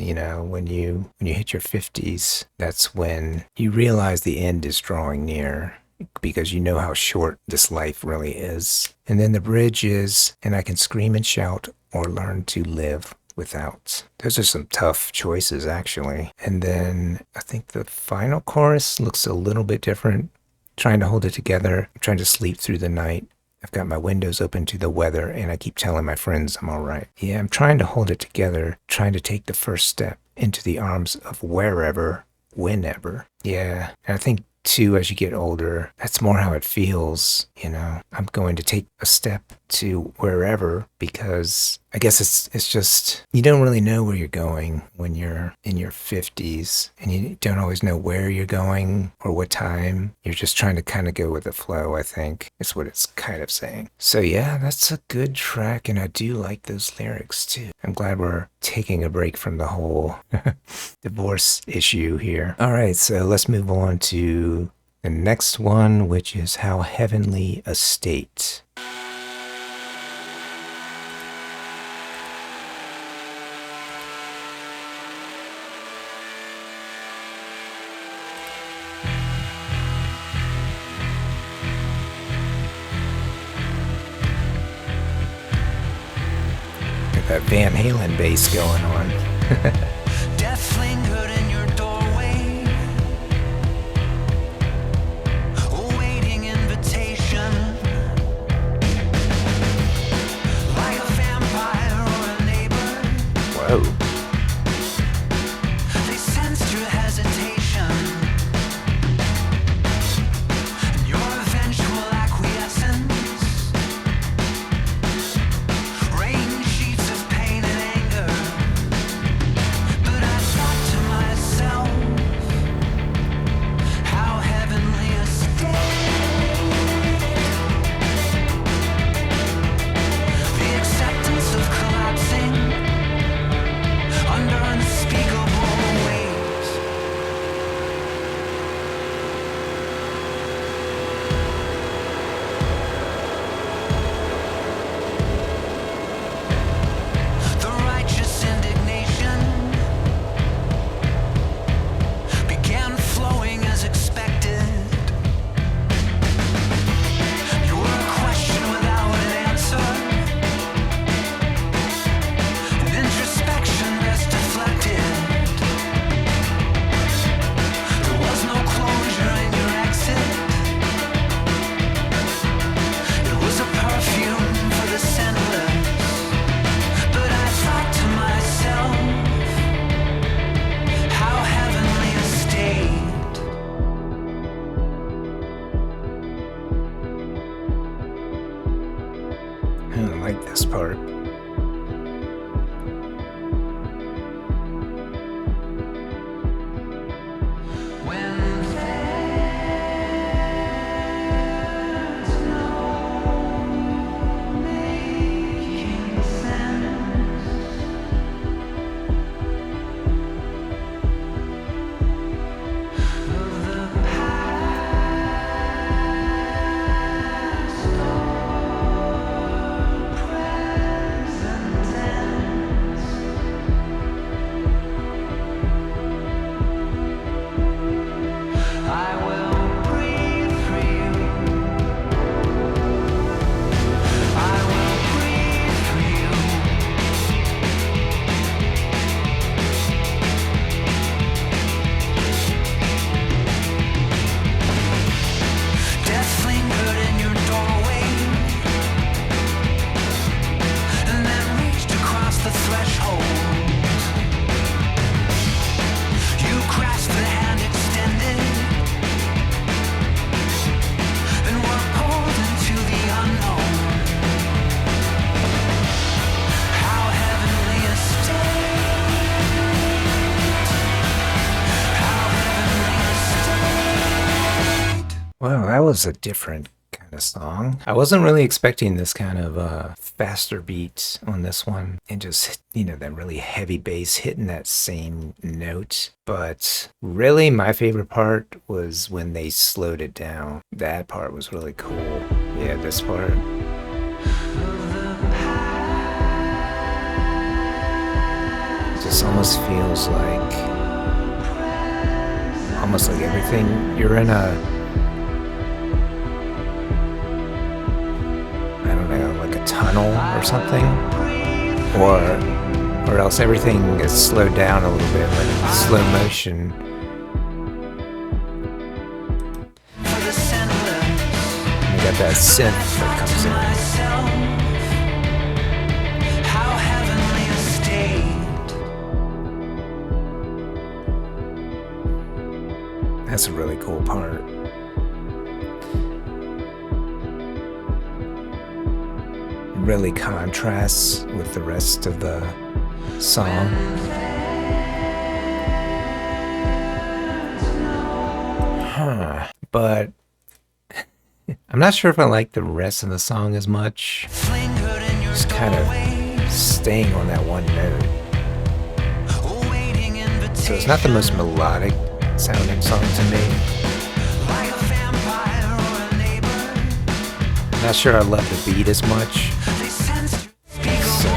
when you hit your 50s, that's when you realize the end is drawing near, because you know how short this life really is. And then the bridge is, and I can scream and shout or learn to live without. Those are some tough choices, actually. And then I think the final chorus looks a little bit different. Trying to hold it together, trying to sleep through the night. I've got my windows open to the weather and I keep telling my friends I'm all right. Yeah, I'm trying to hold it together, trying to take the first step into the arms of wherever, whenever. Yeah, and I think too, as you get older, that's more how it feels. I'm going to take a step to wherever, because I guess it's just, you don't really know where you're going when you're in your 50s, and you don't always know where you're going or what time. You're just trying to kind of go with the flow, I think is what it's kind of saying. So yeah, that's a good track, and I do like those lyrics too. I'm glad we're taking a break from the whole divorce issue here. All right, so let's move on to the next one, which is How Heavenly a State. Got that Van Halen bass going on. Death lingered in your doorway, awaiting invitation, like a vampire or a neighbor. Whoa. They sensed your hesitation, and your eventual acquiescence. Rain sheets of pain and anger, but I thought to myself, how heavenly a state. The acceptance of collapsing under unspeakable weight. The righteous indignation began flowing as expected. You were a question without an answer, and introspection best deflected. There was no closure in your exit. It was a perfume for the scentless. But I thought to myself, how heavenly a state. I don't like this part. was a different kind of song. I wasn't really expecting this kind of faster beat on this one, and just, that really heavy bass hitting that same note. But really, my favorite part was when they slowed it down. That part was really cool. Yeah, this part. It just almost feels like everything, you're in a, I don't know, like a tunnel or something, or else everything is slowed down a little bit, like slow motion. You got that synth that comes in. That's a really cool part. Really contrasts with the rest of the song. But I'm not sure if I like the rest of the song as much. Just kind of staying on that one note. So it's not the most melodic sounding song to me. Not sure I love the beat as much. So,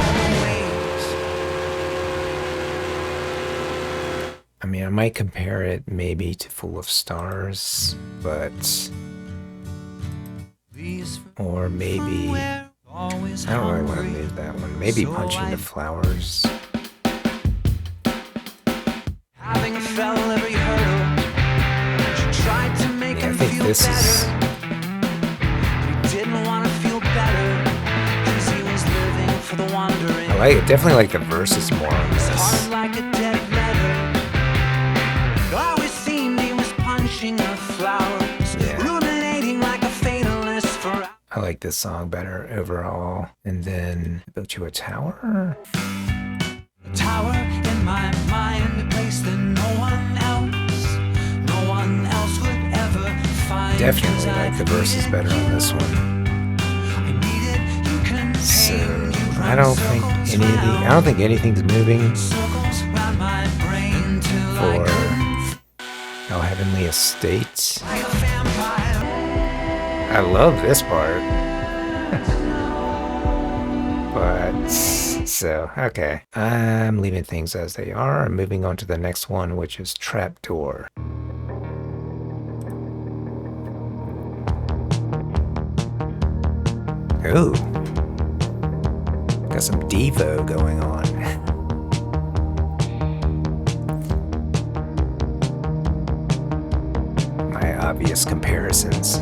I mean, I might compare it maybe to Full of Stars, but, or maybe, I don't really want to move that one. Maybe Punching the Flowers. Yeah, I think this is. I like it. Definitely like the verses more on this. I like this song better overall. And then I Built You a Tower. A tower in my mind, a place that no one else would ever find. Definitely like the verses better on this one. So I don't think anything's moving for Oh Heavenly Estate. I love this part. But so okay, I'm leaving things as they are. I'm moving on to the next one, which is Trapdoor. Ooh. Got some Devo going on. My obvious comparisons.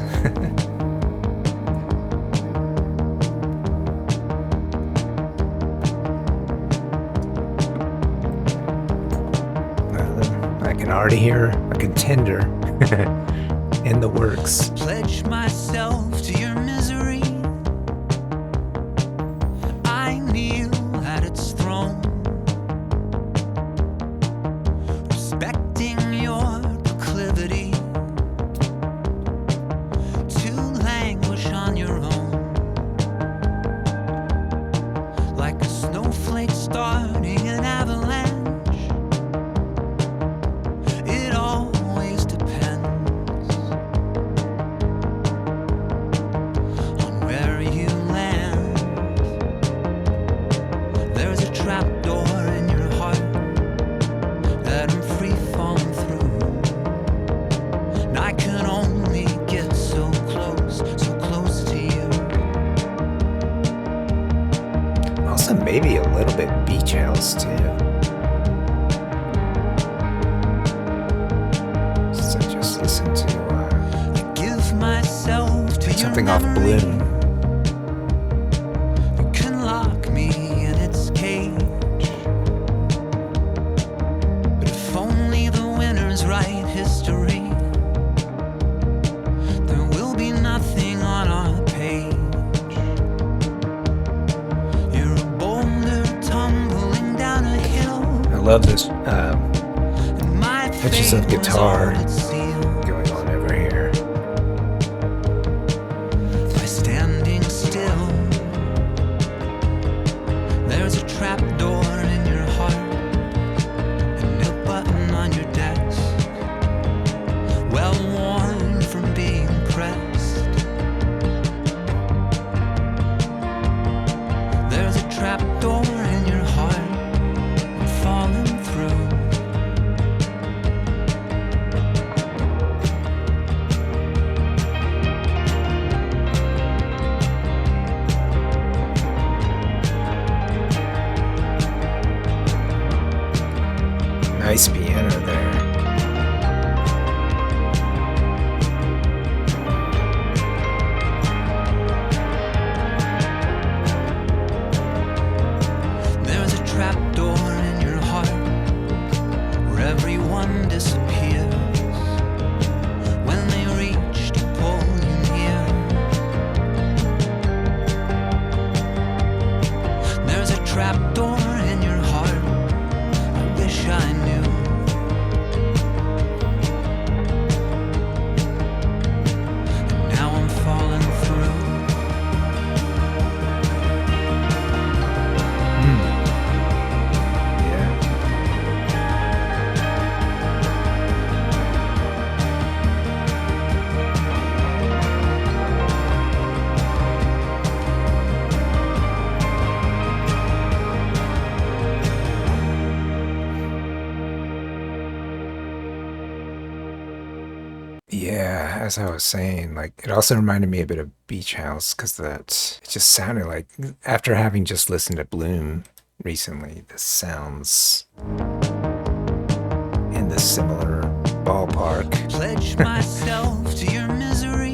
I can already hear a contender in the works. Pledge myself to your misery. I kneel at its throne, respecting your proclivity to languish on your own, like a snowflake starting an avalanche. It always depends on where you land. There's a trapdoor in your heart that I'm free falling through, and I can only get so close to you. Also, maybe a little bit Beach House too. So just listen to I give myself to your something off memory. Bloom. You can lock me in its cage, but if only the winners write history, there will be nothing on our page. You're a boulder tumbling down a hill, I love this and my touches fate of guitar was all at sea. going on over here. as I was saying, like it also reminded me a bit of Beach House because that it just sounded like after having just listened to Bloom recently, this sounds in the similar ballpark. Pledge myself to your misery.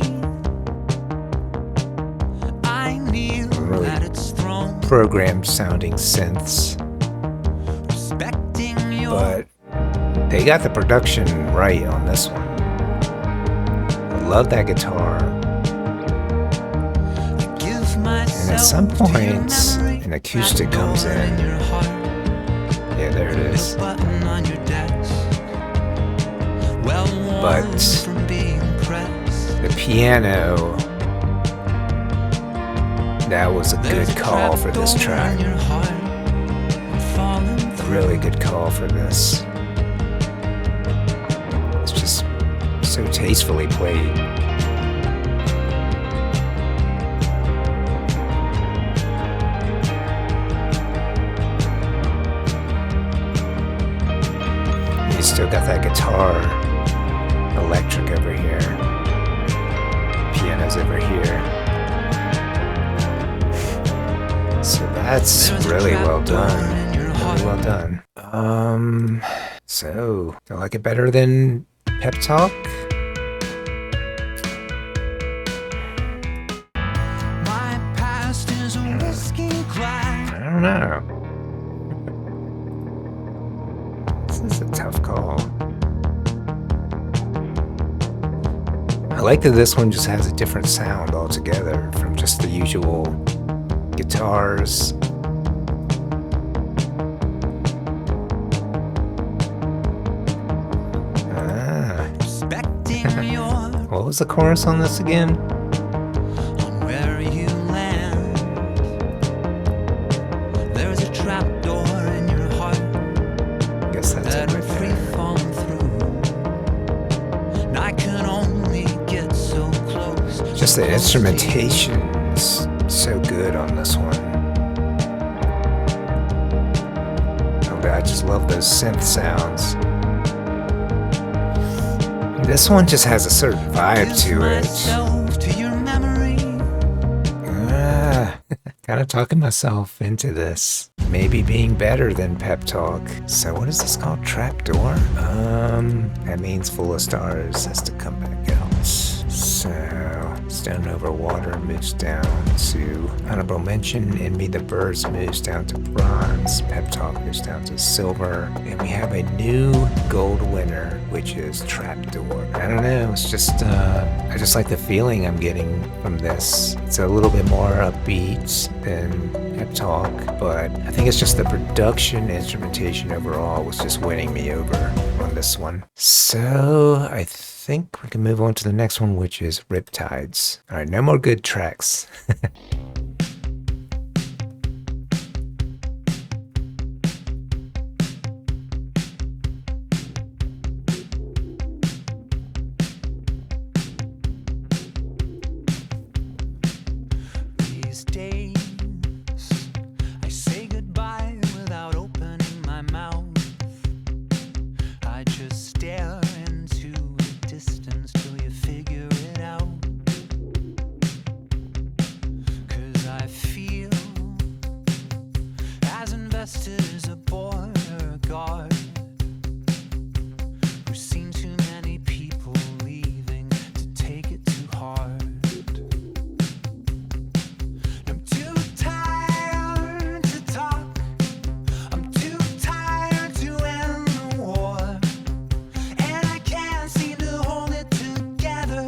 I kneel Really at its throne, programmed sounding synths, respecting your but they got the production right on this one. I love that guitar. give myself And at some to your points, memory. an acoustic comes Door in in. your heart, Yeah, there it is. the button on your desk. Well worn But from being pressed. the piano, that was a There's good a call for this trapdoor track. in your heart, I'm falling A through. really good call for this. It's just so tastefully played. You still got that guitar electric over here. Piano's over here. So that's There's a really well trapdoor done. in your Really heart. well done. So do you like it better than Pep Talk? My past is a whiskey glass. I don't know. This is a tough call. I like that this one just has a different sound altogether from just the usual guitars. Respecting your What was the chorus on this again? on where you land. There's a trapdoor in your heart I guess that's that it I'm right free there. falling through. And I can only get so close. Just the close to you. instrumentation's so good on this one. I just love those synth sounds. This one just has a certain vibe Give to it. myself to your memory. Kind of talking myself into this. Maybe being better than Pep Talk. So what is this called? Trapdoor? That means Full of Stars has to come back out. So Stone Over Water moves down to Honorable Mention. In Me the Birds moves down to Bronze. Pep Talk moves down to Silver. And we have a new gold winner, which is Trapdoor. I don't know, it's just, I just like the feeling I'm getting from this. It's a little bit more upbeat than Pep Talk, but I think it's just the production instrumentation overall was just winning me over on this one. So I think we can move on to the next one, which is Riptides. All right, no more good tracks. These days, I say goodbye without opening my mouth. I just stare into the distance till you figure it out. 'Cause I feel as invested as a border guard who's seen too many people leaving to take it too hard. I'm too tired to talk. I'm too tired to end the war. And I can't seem to hold it together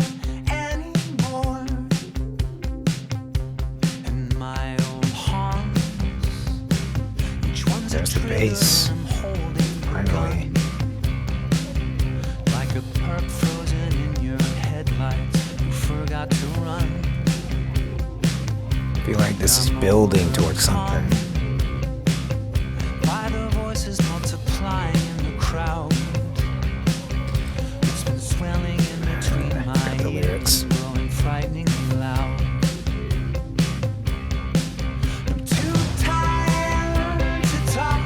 anymore. And my old haunts, each one's a There's the trigger bass. I'm holding Finally. like a perp frozen in your headlights. You forgot to run. I feel like this is building towards something. By the voices multiplying in the crowd. It's been swelling in between Got my the lyrics. ears, growing frighteningly loud. I'm too tired to talk.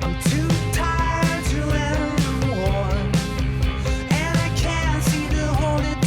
I'm too tired to end the war. And I can't seem to hold it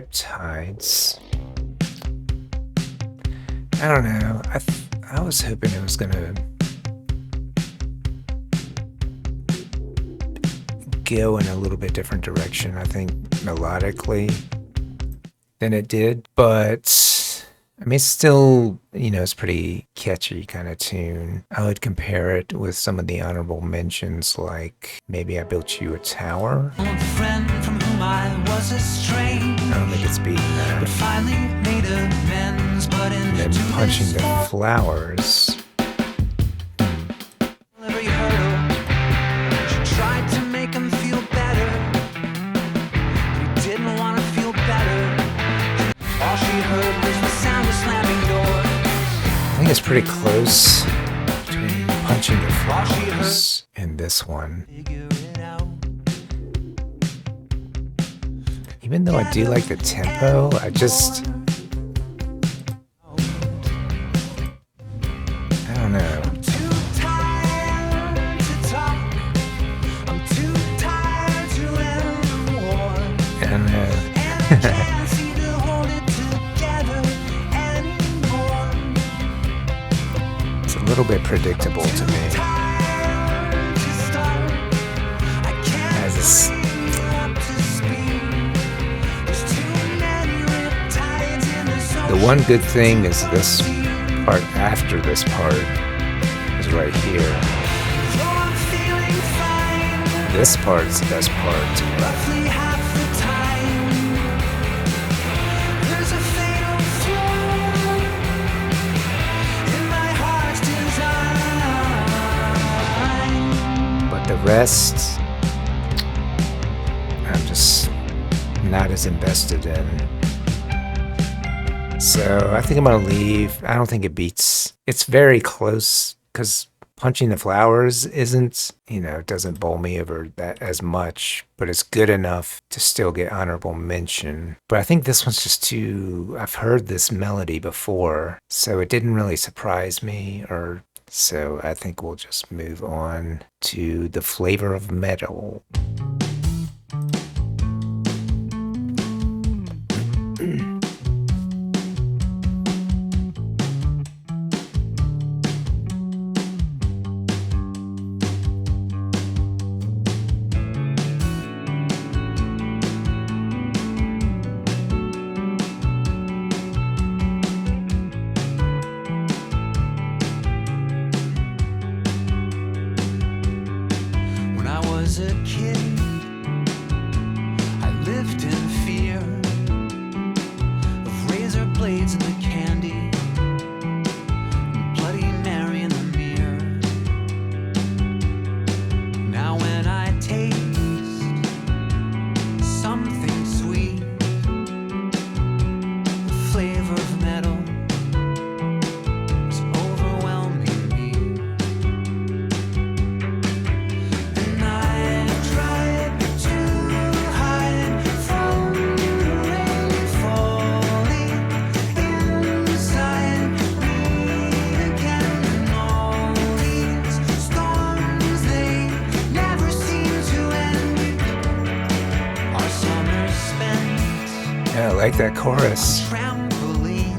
Riptides. I don't know. I was hoping it was gonna go in a little bit different direction, I think, melodically than it did, but I mean, it's still, it's pretty catchy kind of tune. I would compare it with some of the honorable mentions, like Maybe I Built You a Tower. A friend from whom I was estranged. I don't think it's beating But that. finally made amends, but in And then Punching the Flowers. every hurdle, she tried to make him feel better. He didn't want to feel better. All she heard was the sound of slamming doors. I think it's pretty close between Punching the Flowers and this one. Figure it out. Even though I do like the tempo, I don't know. Too tired to talk. I'm too tired to end the war. I don't know. And I can't seem to hold it together anymore. It's a little bit predictable to me. Tired to start. I can't As it's- bring you up to speed. There's too many riptides in the soul. The one good thing is this part after this part is right here. Though I'm feeling fine, This part's the best part to me. roughly half the time. There's a fatal flaw in my heart's design. But the rest, I'm just not as invested in. So I think I'm gonna leave. I don't think it beats. It's very close because Punching the Flowers isn't, it doesn't bowl me over that as much, but it's good enough to still get honorable mention. But I think this one's just too, I've heard this melody before, so it didn't really surprise me, so I think we'll just move on to The Flavor of Metal. When I was a kid, I lived in fear of razor blades in the candy and Bloody Mary in the mirror. Now when I taste something sweet, the flavor of metal is overwhelming me. And I've tried to hide from the rain falling inside me again. And all these storms, they never seem to end. Our summers spent Yeah, I like that chorus. trampoline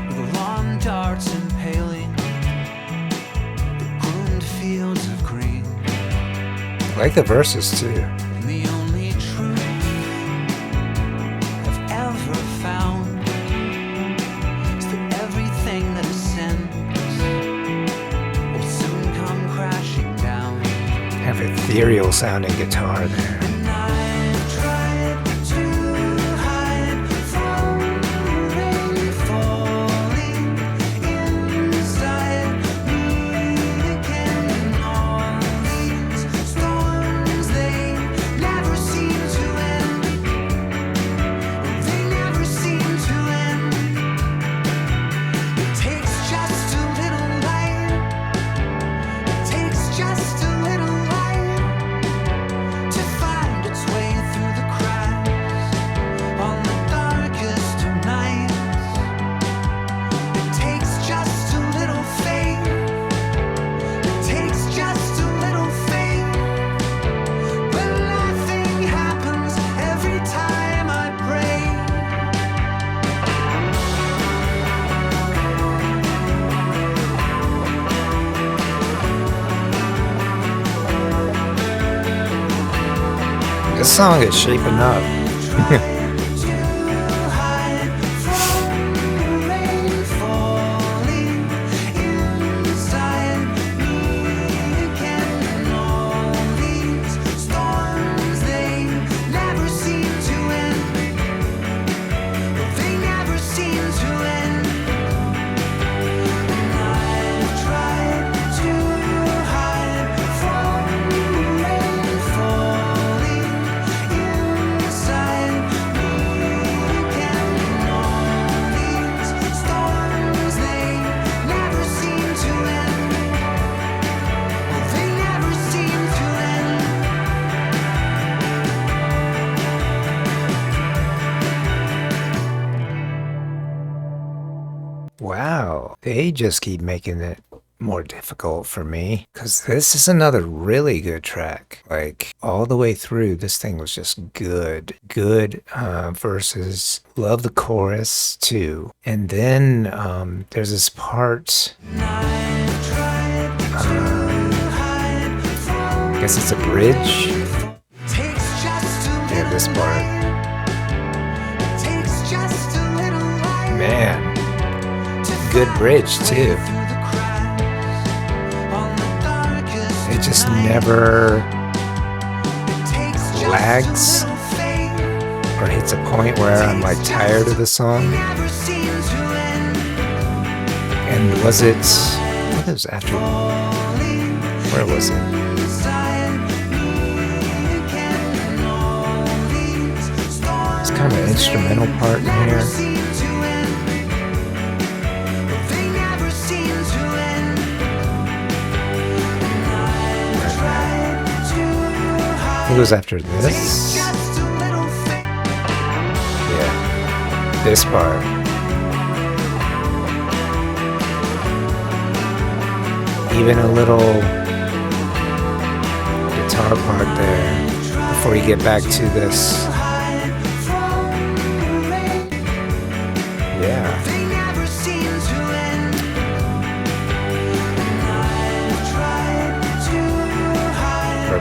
with lawn darts impaling the groomed fields of green. I like the verses too. And the only truth I've ever found is that everything that ascends will soon come crashing down. Have ethereal sounding guitar there. And I've tried to hide from the rain falling inside me again. And all these storms, they never seem to end. They never seem to end. It takes just a little light. It takes just a little light to find song is shaping up. Wow, they just keep making it more difficult for me because this is another really good track. Like all the way through, this thing was just good. Good verses. Love the chorus too. And then there's this part. I guess it's a bridge. Yeah, this part. Man. Good bridge too. It just never lags or hits a point where I'm like tired of the song. And was it? I think it was after. Where was it? It's kind of an instrumental part in here. It was after this. Yeah, this part. Even a little guitar part there before you get back to this. Yeah.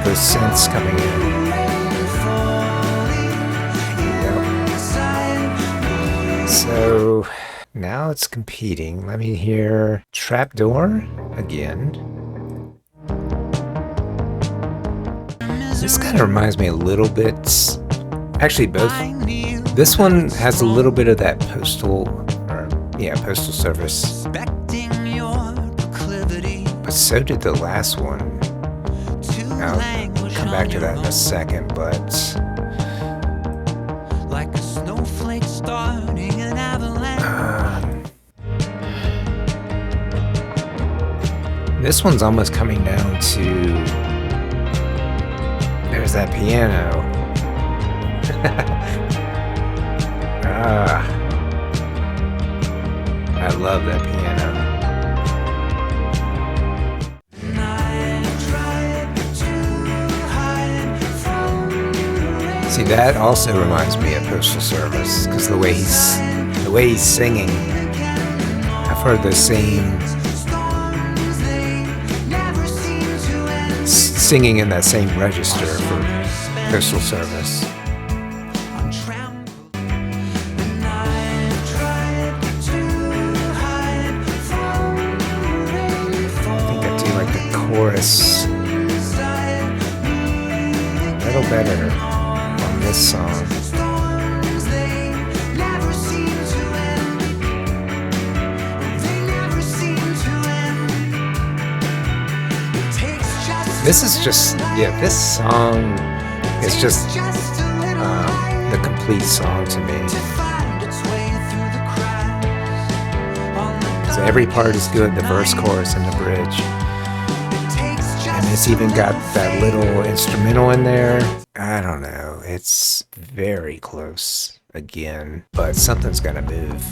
Those synths coming in. Yep. So now it's competing. Let me hear Trapdoor again. This kind of reminds me a little bit. Actually, both. This one has a little bit of that postal service. But so did the last one. I'll come back to that in a second, but like a snowflake starting an avalanche. This one's almost coming down to. There's that piano. I love that piano. See, that also reminds me of Postal Service because the way he's singing, I've heard the same singing in that same register for Postal Service. I think I do like the chorus a little better. This song. This is just, this song is just the complete song to me. So every part is good, the verse, chorus, and the bridge. And it's even got that little instrumental in there. I don't know. It's very close again, but something's gonna move.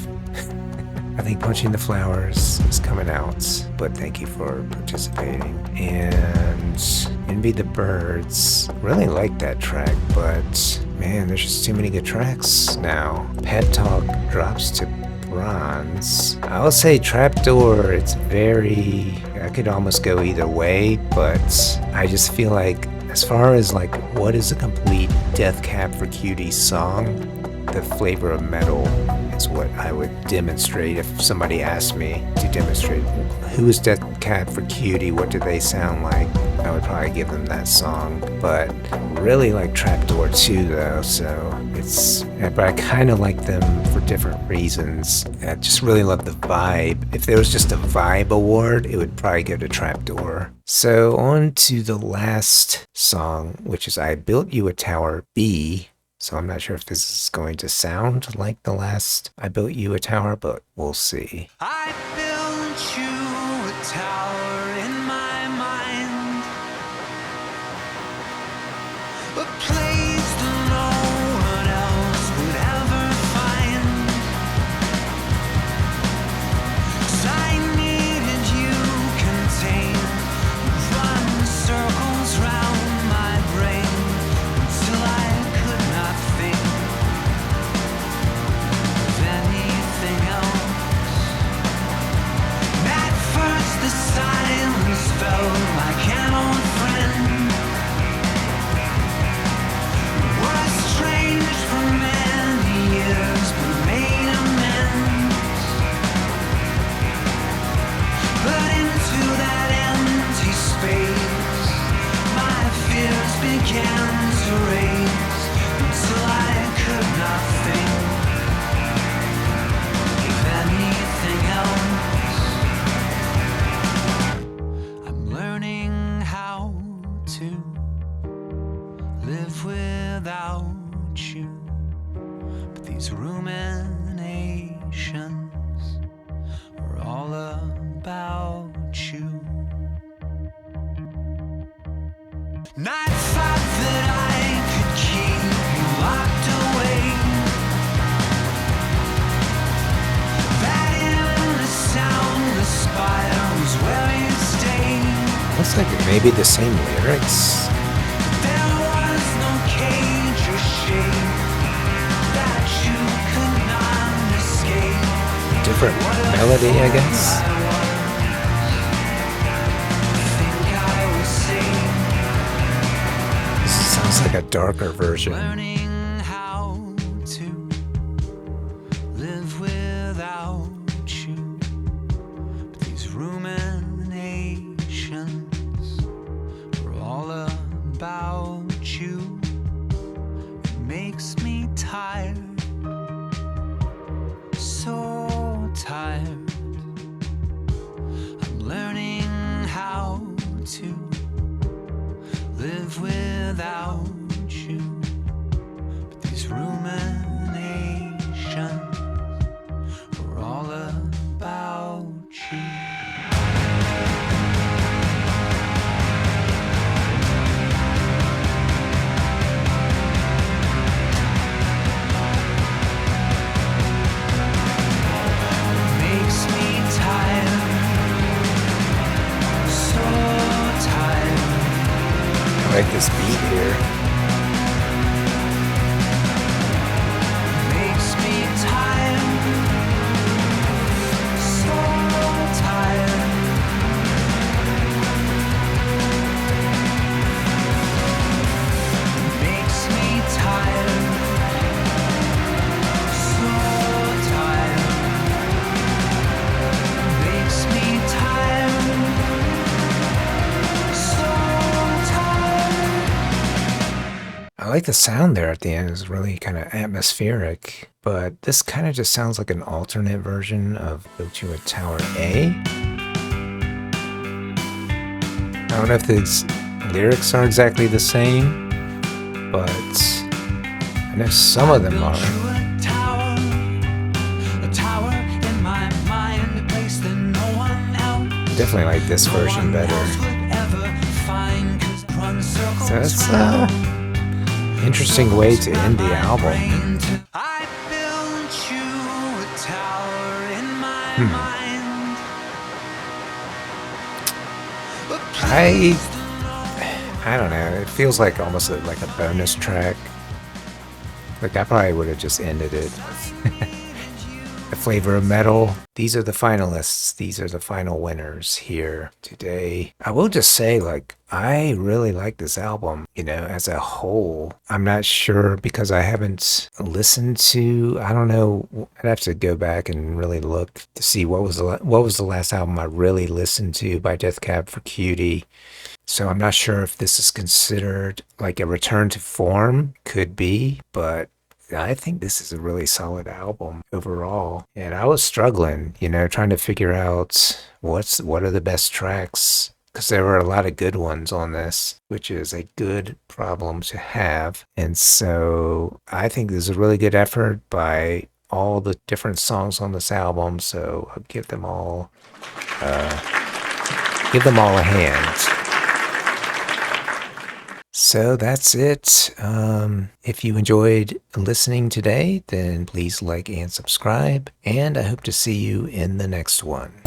I think Punching the Flowers is coming out, but thank you for participating. And Envy the Birds. Really like that track, but man, there's just too many good tracks now. Pet Talk drops to bronze. I will say Trapdoor, it's very, I could almost go either way, but I just feel like As far as like what is a complete Death Cab for Cutie song, the flavor of metal is what I would demonstrate if somebody asked me to demonstrate who is Death Cab for Cutie, what do they sound like. I would probably give them that song, but really like Trapdoor 2 though, so but I kind of like them for different reasons. I just really love the vibe. If there was just a vibe award, it would probably go to Trapdoor. So on to the last song, which is I Built You a Tower B. So I'm not sure if this is going to sound like the last I Built You a Tower, but we'll see. I built you a tower in my mind, a place that no one else would ever find. 'Cause I needed you contained, run circles round my brain until I could not think of anything else. At first the silence felt like an old friend. We're estranged for many years but made amends. But into that empty space my fears began to raise until I could not think of anything else. I'm learning how to live without you, but these ruminations are all about you. And I thought that I could keep you locked away, that in the soundless spire was where you'd stay. Looks like it may be the same lyrics. There was no cage or shade that you could not escape. Different melody, I guess. Think I was safe. This sounds like a darker version. Learning how to live without you, but these ruminations are all about you. It makes me tired, so tired. I'm learning how to live without you, but these ruminations are all about you. Makes me tired, so tired. I like this beat here. Makes me tired, so tired. Makes me tired, so tired. Makes me tired, so tired. I like the sound there at the end. It's really kind of atmospheric, but this kind of just sounds like an alternate version of Built You a Tower A. I don't know if these lyrics are exactly the same, but I know some of them are. A tower in my mind, a place that no one else I definitely like this version better. would ever find, 'cause it runs circles So it's round interesting way to end the album. I built you a tower in my mind. A place I don't know. It feels like almost like a bonus track. Like I probably would have just ended it. A Flavor of Metal. These are the finalists. These are the final winners here today. I will just say, like, I really like this album, as a whole. I'm not sure because I haven't listened to, I don't know, I'd have to go back and really look to see what was the last album I really listened to by Death Cab for Cutie. So I'm not sure if this is considered like a return to form. Could be, but I think this is a really solid album overall. And I was struggling, trying to figure out what are the best tracks because there were a lot of good ones on this, which is a good problem to have. And so I think this is a really good effort by all the different songs on this album. So I'll give them all a hand. So that's it. If you enjoyed listening today, then please like and subscribe, and I hope to see you in the next one.